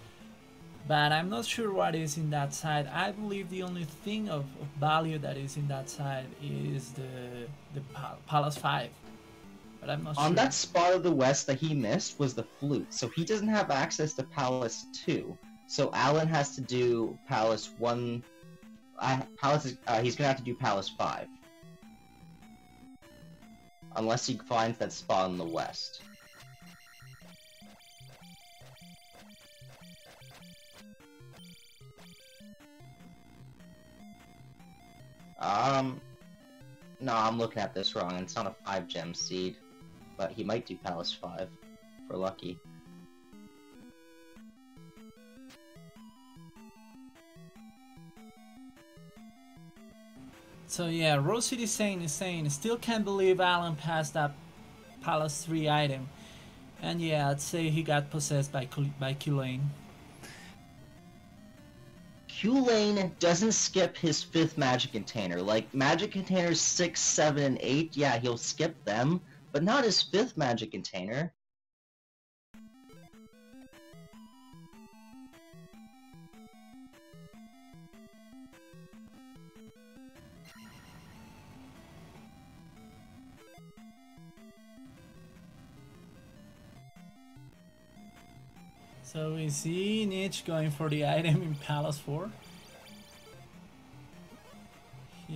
But I'm not sure what is in that side. I believe the only thing of value that is in that side is the Palace 5. But I'm not sure. On that spot of the west that he missed was the flute, so he doesn't have access to Palace 2. So Alan has to do Palace 1... he's going to have to do Palace 5. Unless he finds that spot in the west. No, I'm looking at this wrong. It's not a 5 gem seed. But he might do Palace 5, for lucky. So yeah, Rose City Saint is saying, still can't believe Alan passed that Palace 3 item. And yeah, I'd say he got possessed by Kulane. Kulane doesn't skip his 5th magic container. Like, magic containers 6, 7, and 8, yeah, he'll skip them, but not his 5th magic container. So we see Neetch going for the item in Palace 4.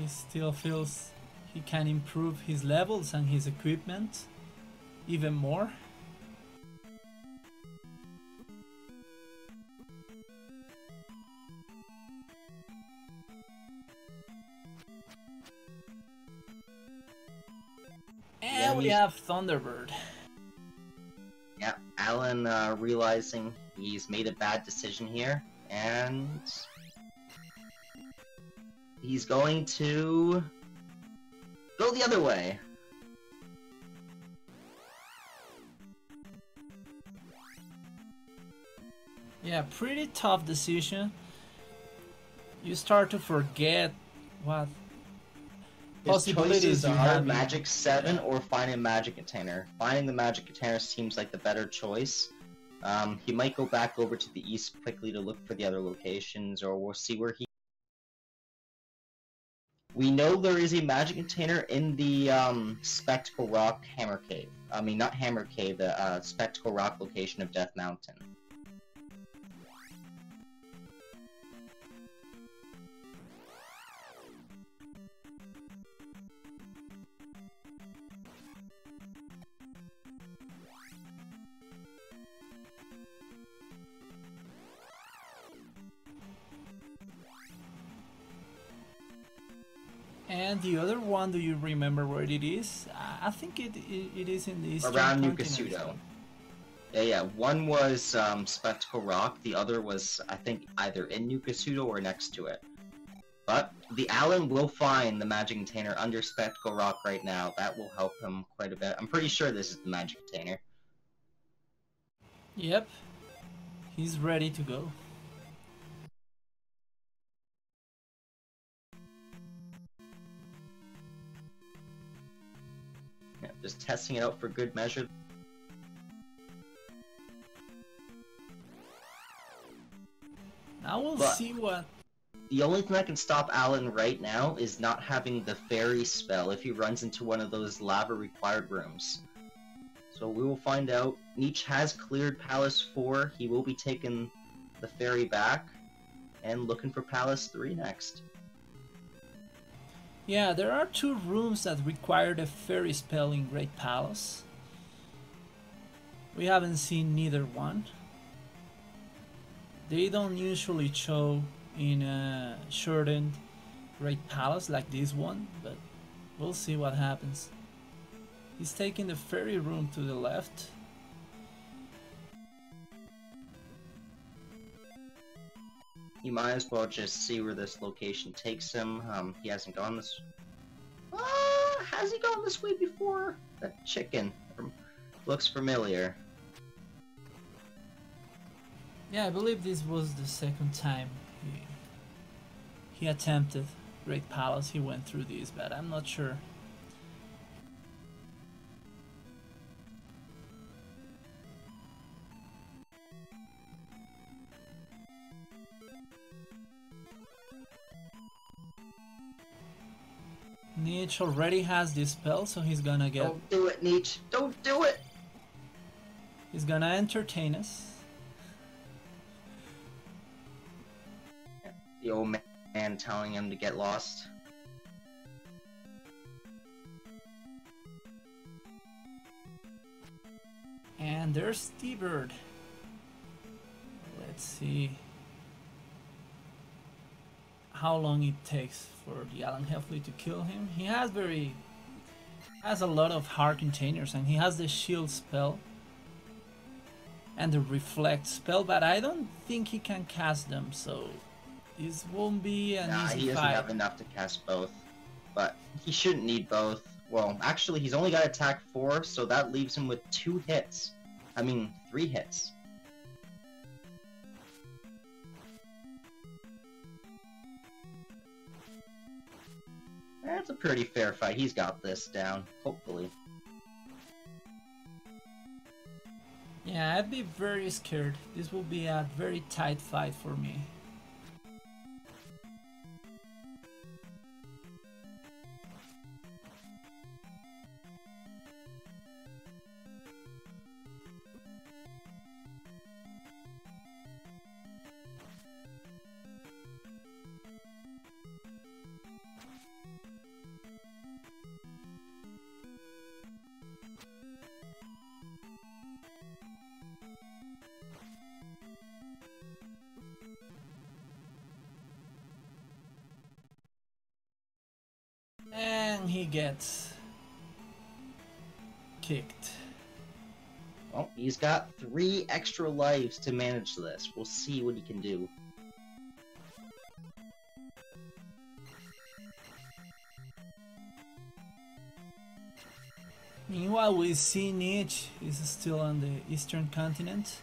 He still feels he can improve his levels and his equipment even more. And we have Thunderbird. Yeah, Alan realizing he's made a bad decision here, and he's going to go the other way. Yeah, pretty tough decision. You start to forget what possibilities His choices you are have. Magic 7 or finding a Magic Container. Finding the Magic Container seems like the better choice. He might go back over to the east quickly to look for the other locations, or we'll see where he... We know there is a Magic Container in the Spectacle Rock Hammer Cave. I mean, not Hammer Cave, the Spectacle Rock location of Death Mountain. And the other one, do you remember where it is? I think it is in the eastern around continent. Nukasudo. Yeah, one was Spectacle Rock, the other was, I think, either in Nukasudo or next to it. But the Alan will find the Magic Container under Spectacle Rock right now. That will help him quite a bit. I'm pretty sure this is the Magic Container. Yep. He's ready to go. Yeah, just testing it out for good measure. Now we'll see what... The only thing that can stop Alan right now is not having the fairy spell if he runs into one of those lava-required rooms. So we will find out. Neetch has cleared Palace 4. He will be taking the fairy back and looking for Palace 3 next. Yeah, there are 2 rooms that require the fairy spell in Great Palace. We haven't seen neither one. They don't usually show in a shortened Great Palace like this one, but we'll see what happens. He's taking the fairy room to the left. He might as well just see where this location takes him. He hasn't gone this... has he gone this way before? That chicken looks familiar. Yeah, I believe this was the second time he attempted Great Palace. He went through this, but I'm not sure. Neetch already has this spell, so he's gonna get... Don't do it, Neetch! Don't do it! He's gonna entertain us. The old man telling him to get lost. And there's T-Bird. Let's see how long it takes for TheAlanHeffley to kill him. He has a lot of hard containers, and he has the shield spell and the reflect spell, but I don't think he can cast them, so this won't be an easy fight. He doesn't have enough to cast both, but he shouldn't need both. Well, actually, he's only got attack 4, so that leaves him with 2 hits. I mean, 3 hits. That's a pretty fair fight. He's got this down, hopefully. Yeah, I'd be very scared. This will be a very tight fight for me. he gets kicked. Well, he's got 3 extra lives to manage this. We'll see what he can do. Meanwhile, we see Neetch is still on the eastern continent.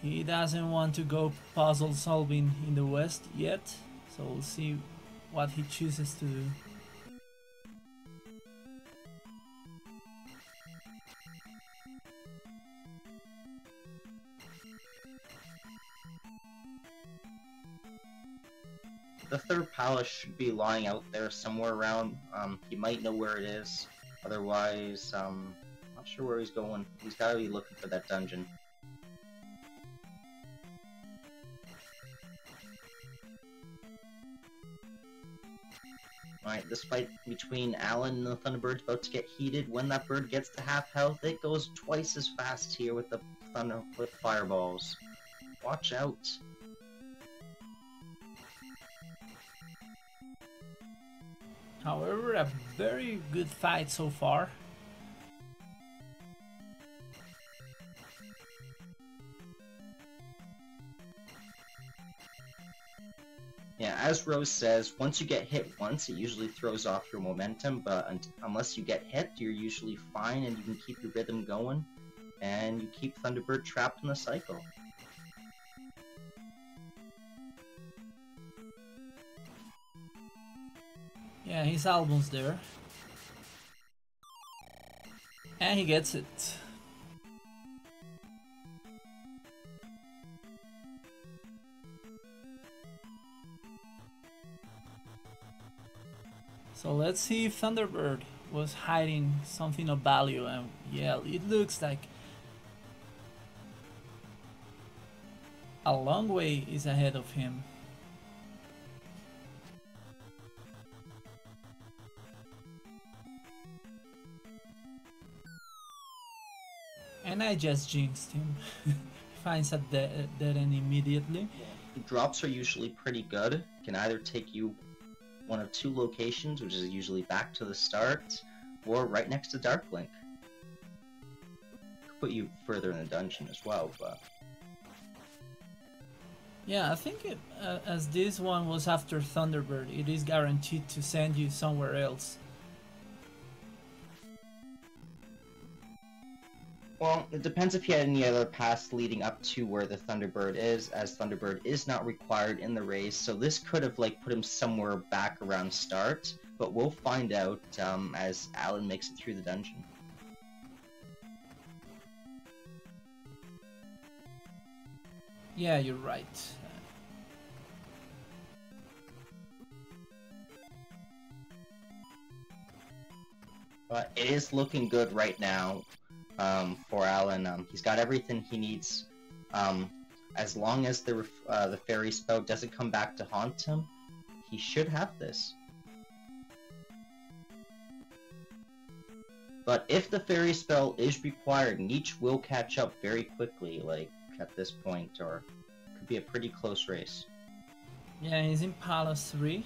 He doesn't want to go puzzle solving in the west yet, so we'll see what he chooses to do. The third palace should be lying out there somewhere around. He might know where it is. Otherwise, not sure where he's going. He's gotta be looking for that dungeon. Alright, this fight between Alan and the Thunderbird's about to get heated. When that bird gets to half health, it goes twice as fast here with the fireballs. Watch out. However, a very good fight so far. Yeah, as Rose says, once you get hit once, it usually throws off your momentum, but unless you get hit, you're usually fine and you can keep your rhythm going, and you keep Thunderbird trapped in the cycle. Yeah, his album's there. And he gets it. So let's see if Thunderbird was hiding something of value, and yeah, it looks like a long way is ahead of him. And I just jinxed him. Finds a dead end immediately. Drops are usually pretty good. Can either take you one of 2 locations, which is usually back to the start, or right next to Darklink. Could put you further in the dungeon as well, but... Yeah, I think it, as this one was after Thunderbird, it is guaranteed to send you somewhere else. Well, it depends if you had any other paths leading up to where the Thunderbird is, as Thunderbird is not required in the race, so this could have like put him somewhere back around start, but we'll find out as Alan makes it through the dungeon. Yeah, you're right. But it is looking good right now. For Alan, he's got everything he needs. As long as the fairy spell doesn't come back to haunt him, he should have this. But if the fairy spell is required, Neetch will catch up very quickly, like at this point, or it could be a pretty close race. Yeah, he's in Palace 3.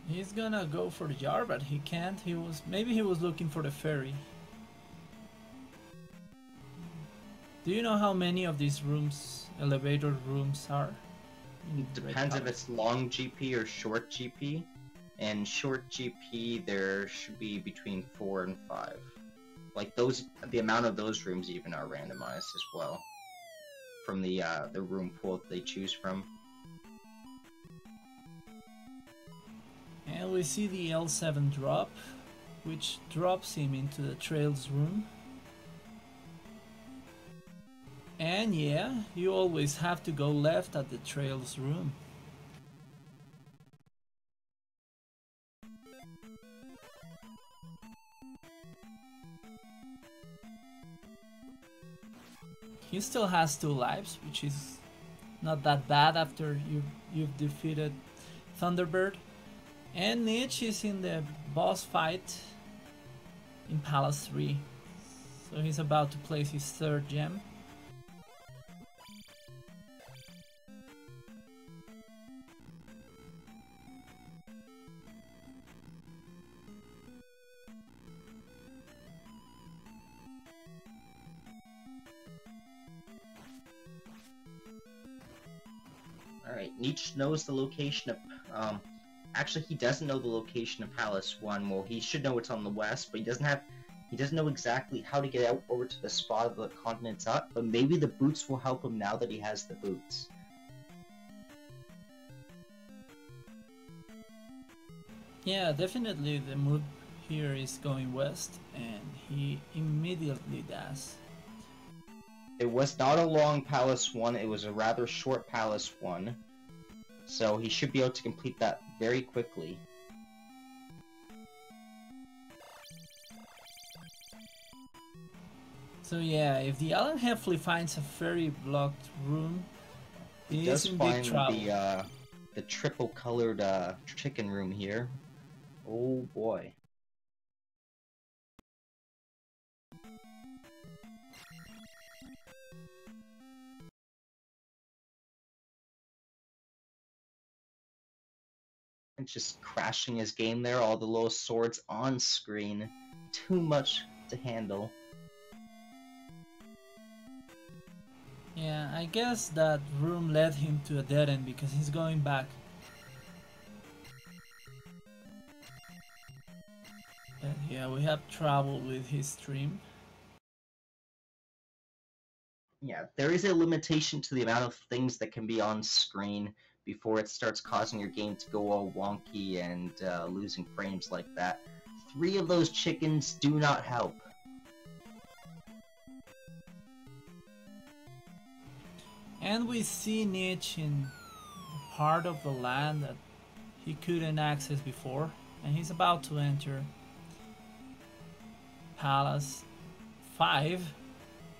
He's gonna go for the jar, but he can't. Maybe he was looking for the ferry. Do you know how many of these rooms, elevator rooms, are? It depends if it's long GP or short GP. And short GP, there should be between 4 and 5. Like those, the amount of those rooms even are randomized as well, from the room pool that they choose from. And we see the L7 drop, which drops him into the Trails room. And yeah, you always have to go left at the Trails room. He still has 2 lives, which is not that bad after you've defeated Thunderbird. And Neetch is in the boss fight in Palace 3. So he's about to place his third gem. Alright, Neetch knows the location of, actually he doesn't know the location of Palace 1. Well, he should know it's on the west, but he doesn't know exactly how to get out over to the spot of the continent's at, but maybe the boots will help him now that he has the boots. Yeah, definitely the mood here is going west, and he immediately does. It was not a long Palace 1, it was a rather short Palace 1, so he should be able to complete that very quickly. So yeah, if TheAlanHeffley finds a fairy blocked room, he is in big trouble. The triple colored chicken room here. Oh boy. And just crashing his game there, all the little swords on screen. Too much to handle. Yeah, I guess that room led him to a dead end because he's going back. And yeah, we have trouble with his stream. Yeah, there is a limitation to the amount of things that can be on screen before it starts causing your game to go all wonky and losing frames like that. 3 of those chickens do not help. And we see Neetch in part of the land that he couldn't access before, and he's about to enter Palace 5.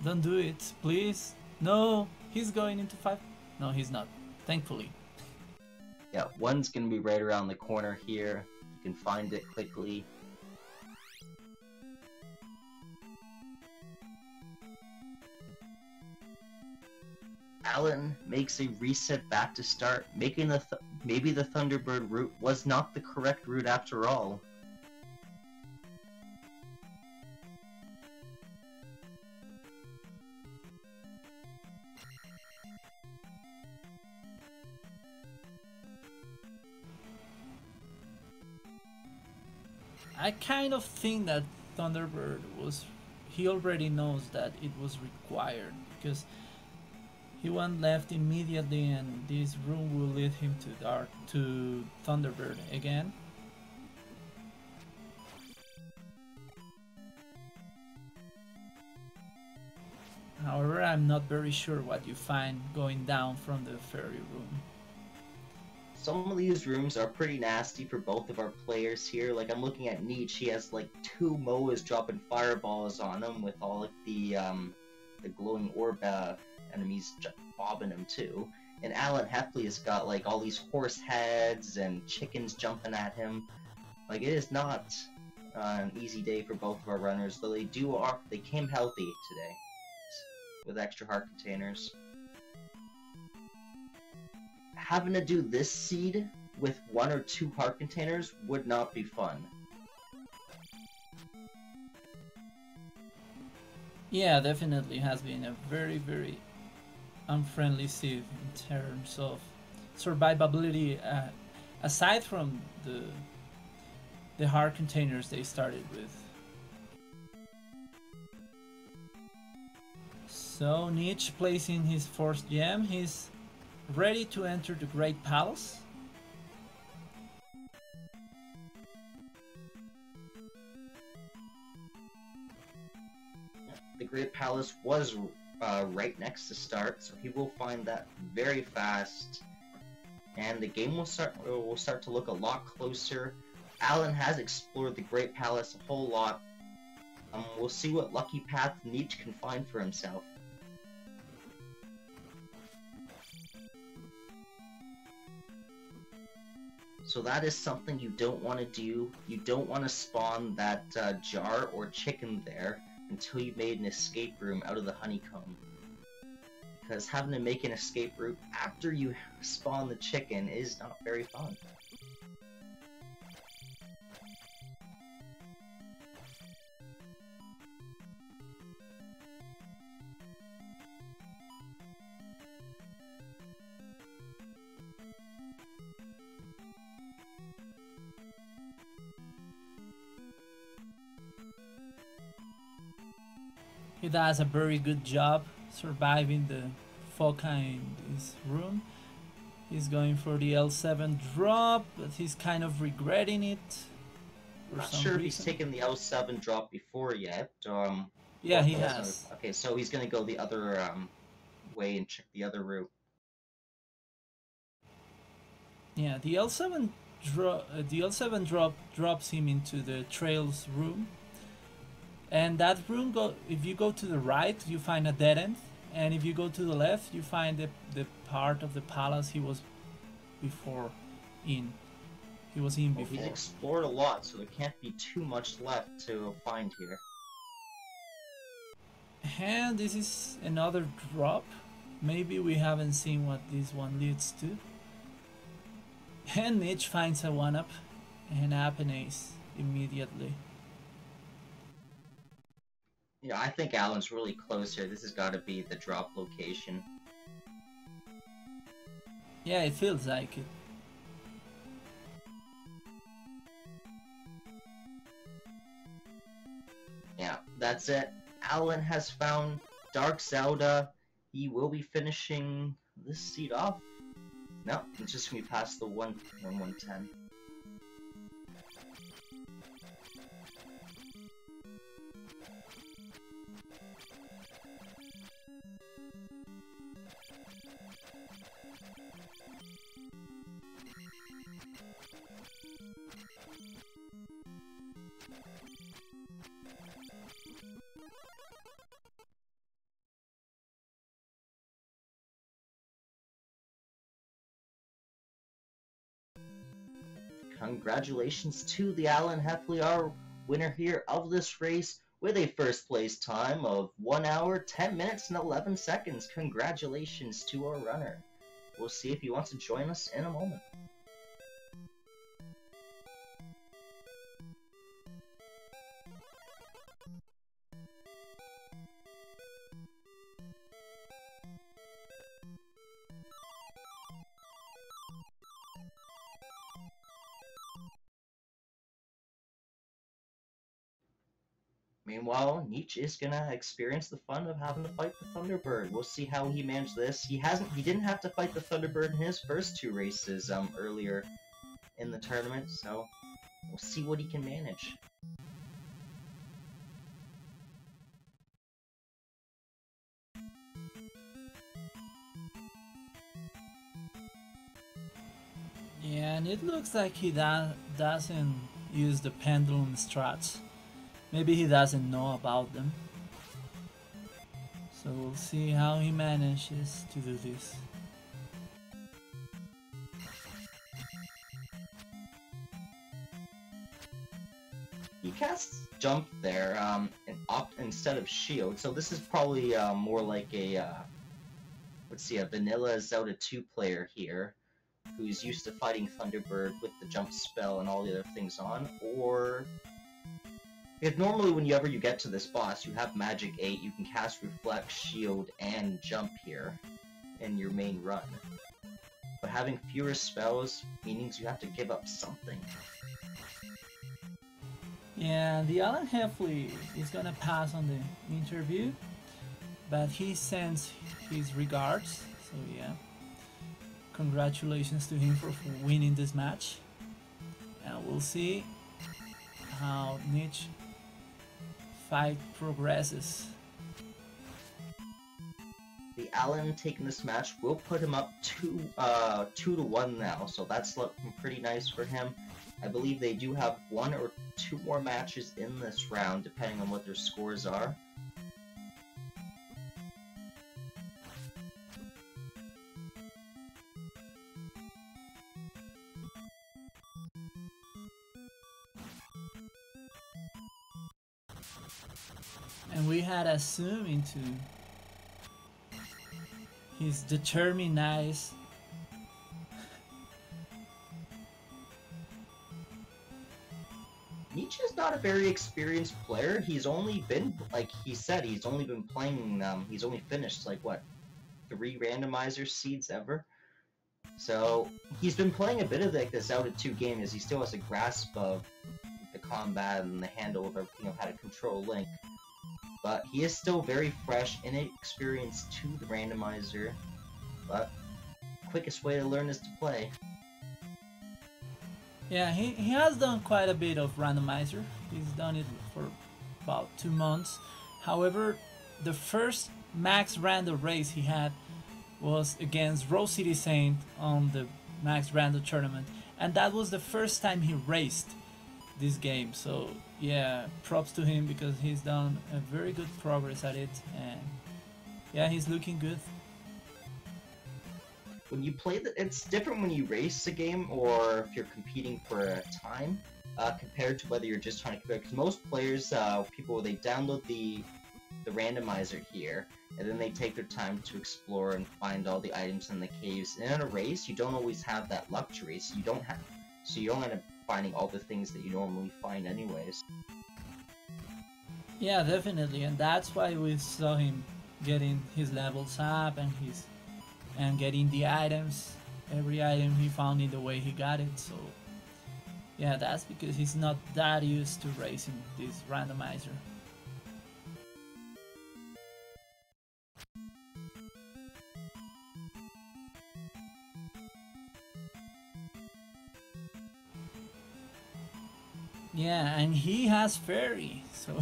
Don't do it, please. No, he's going into 5. No, he's not, thankfully. Yeah, 1's gonna be right around the corner here. You can find it quickly. Alan makes a reset back to start, making maybe the Thunderbird route was not the correct route after all. I kind of think that Thunderbird he already knows that it was required, because he went left immediately and this room will lead him to Thunderbird again. However, I'm not very sure what you find going down from the fairy room. Some of these rooms are pretty nasty for both of our players here. Like, I'm looking at Neetch, he has like 2 Moas dropping fireballs on him with all like the glowing orb enemies bobbing him too. And TheAlanHeffley has got like all these horse heads and chickens jumping at him. Like, it is not an easy day for both of our runners, though they came healthy today with extra heart containers. Having to do this seed with 1 or 2 heart containers would not be fun. Yeah, definitely has been a very, very unfriendly seed in terms of survivability, aside from the heart containers they started with. So Neetch placing his 4th gem, he's ready to enter the Great Palace. The Great Palace was right next to start, so he will find that very fast, and the game will start to look a lot closer. Alan has explored the Great Palace a whole lot. We'll see what lucky path Neetch can find for himself. So that is something you don't want to do. You don't want to spawn that jar or chicken there until you made an escape room out of the honeycomb. Because having to make an escape route after you spawn the chicken is not very fun. He does a very good job surviving the Foca in this room. He's going for the L7 drop, but he's kind of regretting it. I'm not sure if he's taken the L7 drop before yet. Yeah, he has. Okay, so he's gonna go the other way and check the other route. Yeah, the L7 drop drops him into the trails room. And that room, if you go to the right, you find a dead end. And if you go to the left, you find the part of the palace he was in. He was in before. He's explored a lot, so there can't be too much left to find here. And this is another drop. Maybe we haven't seen what this one leads to. And Neetch finds a 1-up and up an ace immediately. Yeah, I think Alan's really close here. This has got to be the drop location. Yeah, it feels like it. Yeah, that's it. Alan has found Dark Zelda. He will be finishing this seed off. No, it's just gonna be past the 110. Congratulations to TheAlanHeffley, our winner here of this race, with a first place time of 1 hour, 10 minutes, and 11 seconds. Congratulations to our runner. We'll see if he wants to join us in a moment. Meanwhile, Neetch is gonna experience the fun of having to fight the Thunderbird. We'll see how he managed this. He didn't have to fight the Thunderbird in his first 2 races earlier in the tournament, so we'll see what he can manage. Yeah, and it looks like he doesn't use the pendulum strats. Maybe he doesn't know about them. So we'll see how he manages to do this. He casts Jump there, and instead of Shield, so this is probably more like a, let's see, a vanilla Zelda 2 player here, who's used to fighting Thunderbird with the Jump spell and all the other things on, or... Because normally whenever you get to this boss, you have Magic 8, you can cast Reflect, Shield, and Jump here in your main run. But having fewer spells means you have to give up something. Yeah, TheAlanHeffley is gonna pass on the interview, but he sends his regards, so yeah. Congratulations to him for winning this match. And we'll see how Neetch fight progresses. TheAlan taking this match will put him up 2-1 now, so that's looking pretty nice for him. I believe they do have 1 or 2 more matches in this round, depending on what their scores are. And we had a zoom into his determined eyes. Neetch is not a very experienced player. He's only been, like he said, he's only been playing, he's only finished, like, what, 3 randomizer seeds ever? So, he's been playing a bit of, like, the Zelda 2 game, as he still has a grasp of the combat and the handle of everything of how to control Link. But he is still very fresh, inexperienced to the randomizer, but quickest way to learn is to play. Yeah, he has done quite a bit of randomizer. He's done it for about 2 months. However, the first max rando race he had was against Rose City Saint on the max rando tournament, and that was the first time he raced this game. So yeah, props to him because he's done a very good progress at it, and yeah, he's looking good. When you play it's different when you race a game or if you're competing for a time, compared to whether you're just trying to compare. Because most players, people, they download the randomizer here, and then they take their time to explore and find all the items in the caves. And in a race, you don't always have that luxury, so you don't end up finding all the things that you normally find anyways. Yeah, definitely, and that's why we saw him getting his levels up and getting the items, every item he found in the way he got it. So yeah, that's because he's not that used to racing this randomizer. Yeah, and he has fairy, so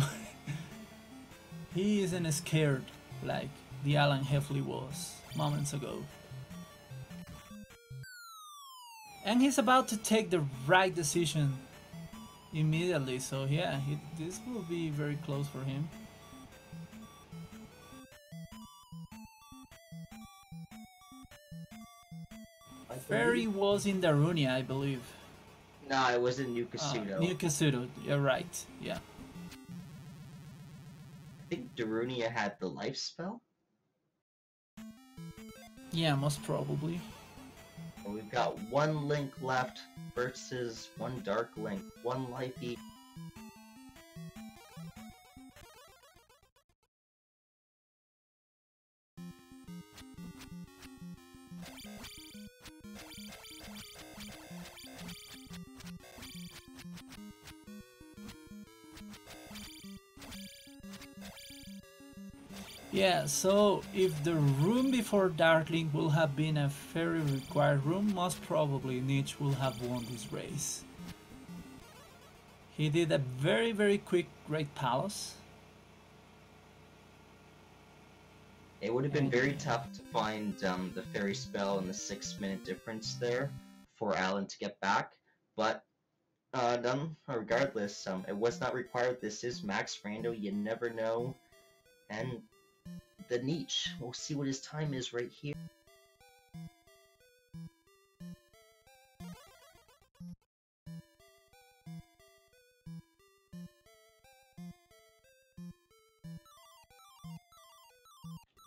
he isn't scared like TheAlanHeffley was moments ago. And he's about to take the right decision immediately, so yeah, this will be very close for him. Fairy was in Darunia, I believe. No, it was in New Kasuto. New Kasuto, you're right, yeah. I think Darunia had the life spell? Yeah, most probably. And we've got 1 Link left versus 1 Dark Link, 1 life each. Yeah, so if the room before Dark Link will have been a fairy required room, most probably Neetch will have won this race. He did a very quick Great Palace. It would have been very tough to find the fairy spell and the 6-minute difference there for Alan to get back, but regardless, it was not required. This is Max Rando, you never know. And the Neetch, we'll see what his time is right here.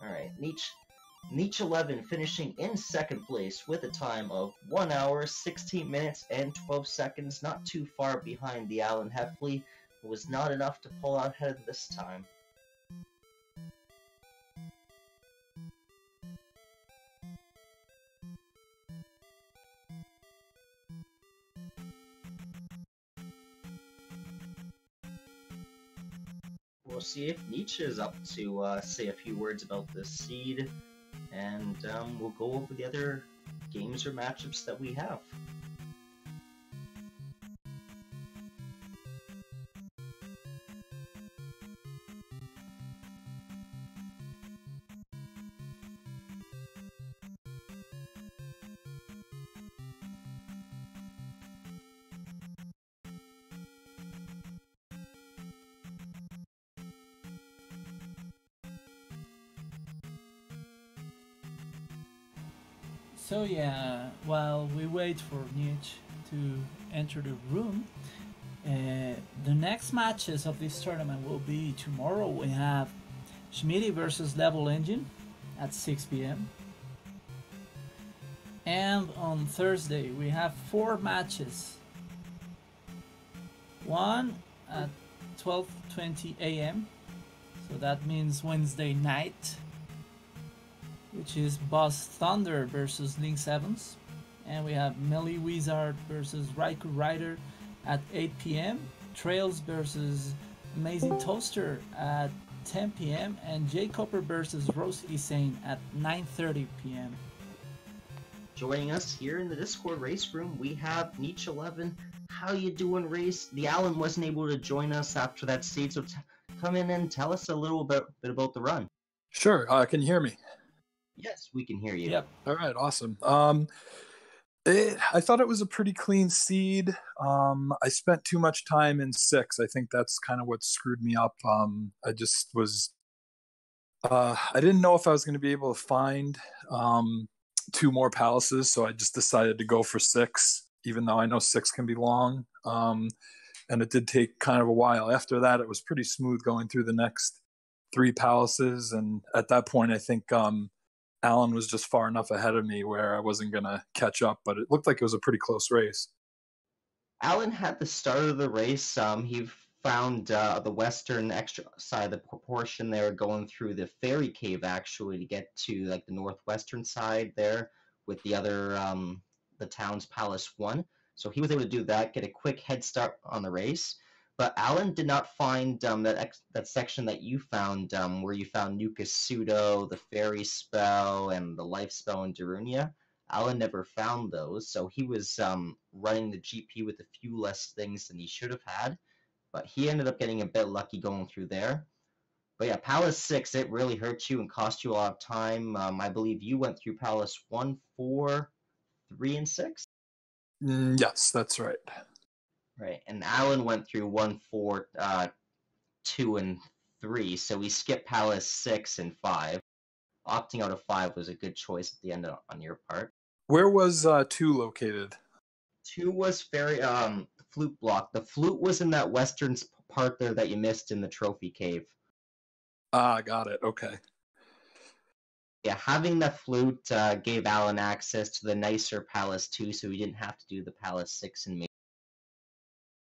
Alright, Neetch11 finishing in 2nd place with a time of 1 hour, 16 minutes, and 12 seconds, not too far behind TheAlanHeffley. It was not enough to pull out ahead this time. We'll see if Neetch is up to say a few words about this seed, and we'll go over the other games or matchups that we have. So yeah, while we wait for Neetch to enter the room, The next matches of this tournament will be tomorrow. We have Schmidty versus Level Engine at 6 p.m. And on Thursday we have 4 matches. One at 12:20 a.m. So that means Wednesday night, which is Boss Thunder versus Lynx Evans. And we have Melee Wizard versus Raikou Rider at 8 p.m. Trails versus Amazing Toaster at 10 p.m. and Jay Copper versus Rosity Sane at 9:30 p.m. Joining us here in the Discord race room, we have Neetch11. How you doing, race? The Alan wasn't able to join us after that stage, so come in and tell us a little bit about the run. Sure. Can you hear me? Yes, we can hear you. Yep. All right. Awesome. I thought it was a pretty clean seed. I spent too much time in 6. I think that's kind of what screwed me up. I just was. I didn't know if I was going to be able to find 2 more palaces, so I just decided to go for 6, even though I know 6 can be long. And it did take kind of a while. After that, it was pretty smooth going through the next 3 palaces, and at that point, I think Alan was just far enough ahead of me where I wasn't going to catch up, but it looked like it was a pretty close race. Alan had the start of the race. He found the western extra side of the portion there, going through the fairy cave actually to get to like the northwestern side there with the other the town's palace 1. So he was able to do that, get a quick head start on the race. But Alan did not find that section that you found, where you found Nuka's Pseudo, the Fairy Spell, and the Life Spell in Darunia. Alan never found those, so he was running the GP with a few less things than he should have had. But he ended up getting a bit lucky going through there. But yeah, Palace 6, it really hurt you and cost you a lot of time. I believe you went through Palace 1, 4, 3, and 6? Yes, that's right. Right, and Alan went through 1, 4, 2, and 3, so we skipped Palace 6 and 5. Opting out of 5 was a good choice at the end on your part. Where was 2 located? 2 was fairy flute block. The flute was in that western part there that you missed in the trophy cave. Got it. Okay. Yeah, having the flute gave Alan access to the nicer Palace 2, so he didn't have to do the Palace 6 and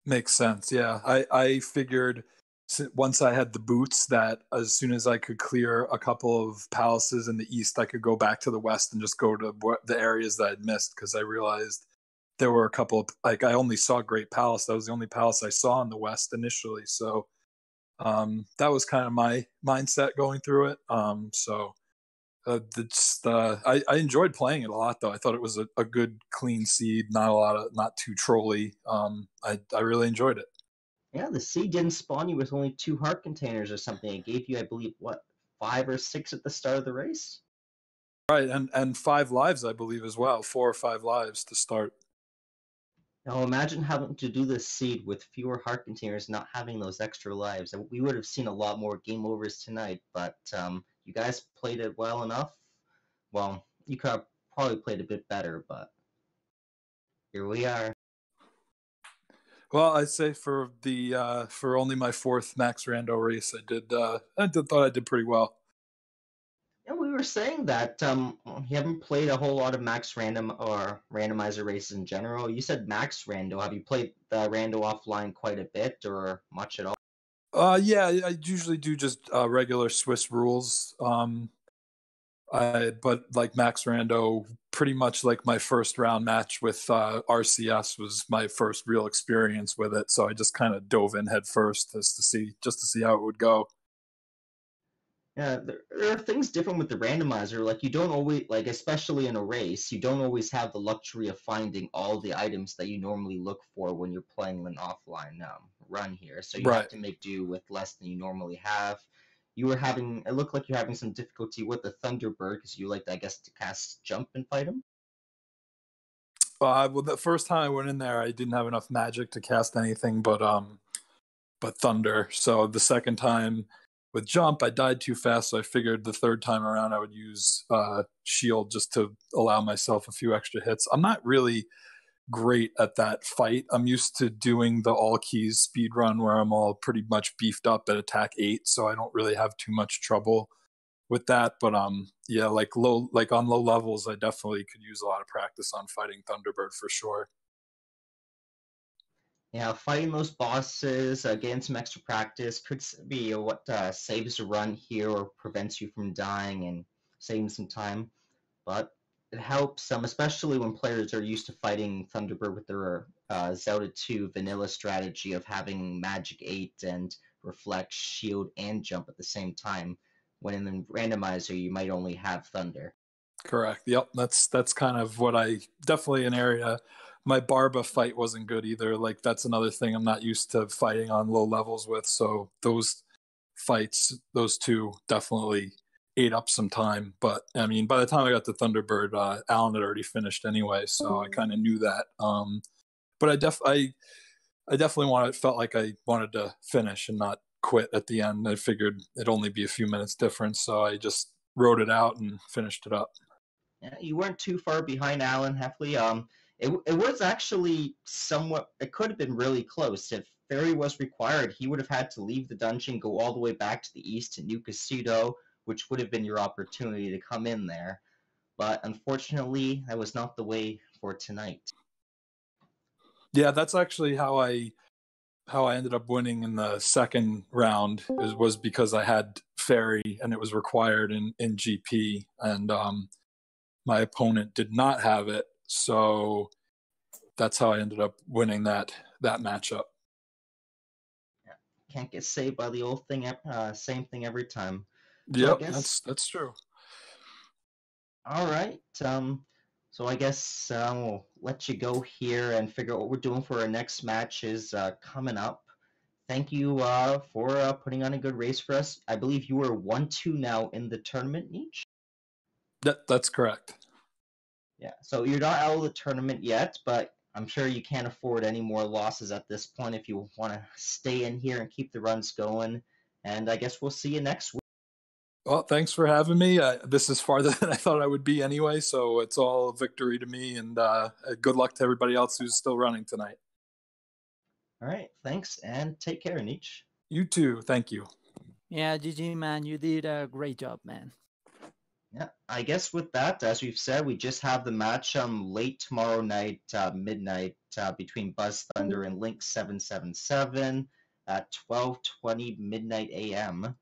Makes sense. Yeah, I figured once I had the boots that as soon as I could clear a couple of palaces in the east, I could go back to the west and just go to the areas that I'd missed, because I realized there were a couple of, like, I only saw Great Palace. That was the only palace I saw in the west initially. So that was kind of my mindset going through it. I enjoyed playing it a lot, though. I thought it was a good clean seed, not too trolly. I really enjoyed it. Yeah, the seed didn't spawn you with only 2 heart containers or something. It gave you, I believe, 5 or 6 at the start of the race? Right, and 5 lives, I believe, as well. 4 or 5 lives to start. Now imagine having to do this seed with fewer heart containers, not having those extra lives. We would have seen a lot more game overs tonight, but you guys played it well enough. Well, you could have probably played a bit better, but here we are. Well, I'd say for only my 4th Max Rando race, I thought I did pretty well. Yeah, we were saying that you haven't played a whole lot of Max Random or randomizer races in general. You said Max Rando. Have you played the Rando offline quite a bit or much at all? Yeah, I usually do just regular Swiss rules. But like Max Rando, pretty much like my first round match with RCS was my first real experience with it. So I just kind of dove in head first just to see how it would go. Yeah, there are things different with the randomizer. Like, you don't always, like, especially in a race, you don't always have the luxury of finding all the items that you normally look for when you're playing an offline run here. So you have to make do with less than you normally have. It looked like you're having some difficulty with the Thunderbird because you like, I guess, to cast jump and fight him. Well, the first time I went in there, I didn't have enough magic to cast anything but thunder. So the second time with jump, I died too fast. So I figured the third time around, I would use shield just to allow myself a few extra hits. I'm not really great at that fight. I'm used to doing the all keys speed run where I'm all pretty much beefed up at attack 8, so I don't really have too much trouble with that. But yeah, like on low levels, I definitely could use a lot of practice on fighting Thunderbird for sure. Yeah, fighting those bosses, getting some extra practice could be what saves a run here or prevents you from dying and saving some time. But it helps, especially when players are used to fighting Thunderbird with their Zelda 2 vanilla strategy of having Magic 8 and Reflect, Shield, and Jump at the same time. When in the randomizer, you might only have Thunder. Correct. Yep. That's kind of what I definitely an area. My Barba fight wasn't good either. Like that's another thing I'm not used to fighting on low levels with. So those fights, those two definitely ate up some time. But I mean, by the time I got to Thunderbird, Alan had already finished anyway, so I kind of knew that. But I definitely felt like I wanted to finish and not quit at the end. I figured it'd only be a few minutes difference, so I just wrote it out and finished it up. Yeah, you weren't too far behind TheAlanHeffley. It was actually somewhat. It could have been really close. If Ferry was required, he would have had to leave the dungeon, go all the way back to the east to New Casino, which would have been your opportunity to come in there. But unfortunately, that was not the way for tonight. Yeah, that's actually how I ended up winning in the second round was because I had Ferry and it was required in GP, and my opponent did not have it, so that's how I ended up winning that matchup. Yeah. Can't get saved by the old thing, same thing every time. Yep, that's true. All right. So I guess we'll let you go here and figure out what we're doing for our next match is coming up. Thank you for putting on a good race for us. I believe you are 1-2 now in the tournament, Neetch? That's correct. Yeah, so you're not out of the tournament yet, but I'm sure you can't afford any more losses at this point if you want to stay in here and keep the runs going. And I guess we'll see you next week. Well, thanks for having me. This is farther than I thought I would be anyway, so it's all a victory to me, and good luck to everybody else who's still running tonight. All right, thanks, and take care, Neetch. You too. Thank you. Yeah, GG, man. You did a great job, man. Yeah, I guess with that, as we've said, we just have the match late tomorrow night, midnight, between Buzz Thunder and Link 777 at 12:20 midnight a.m.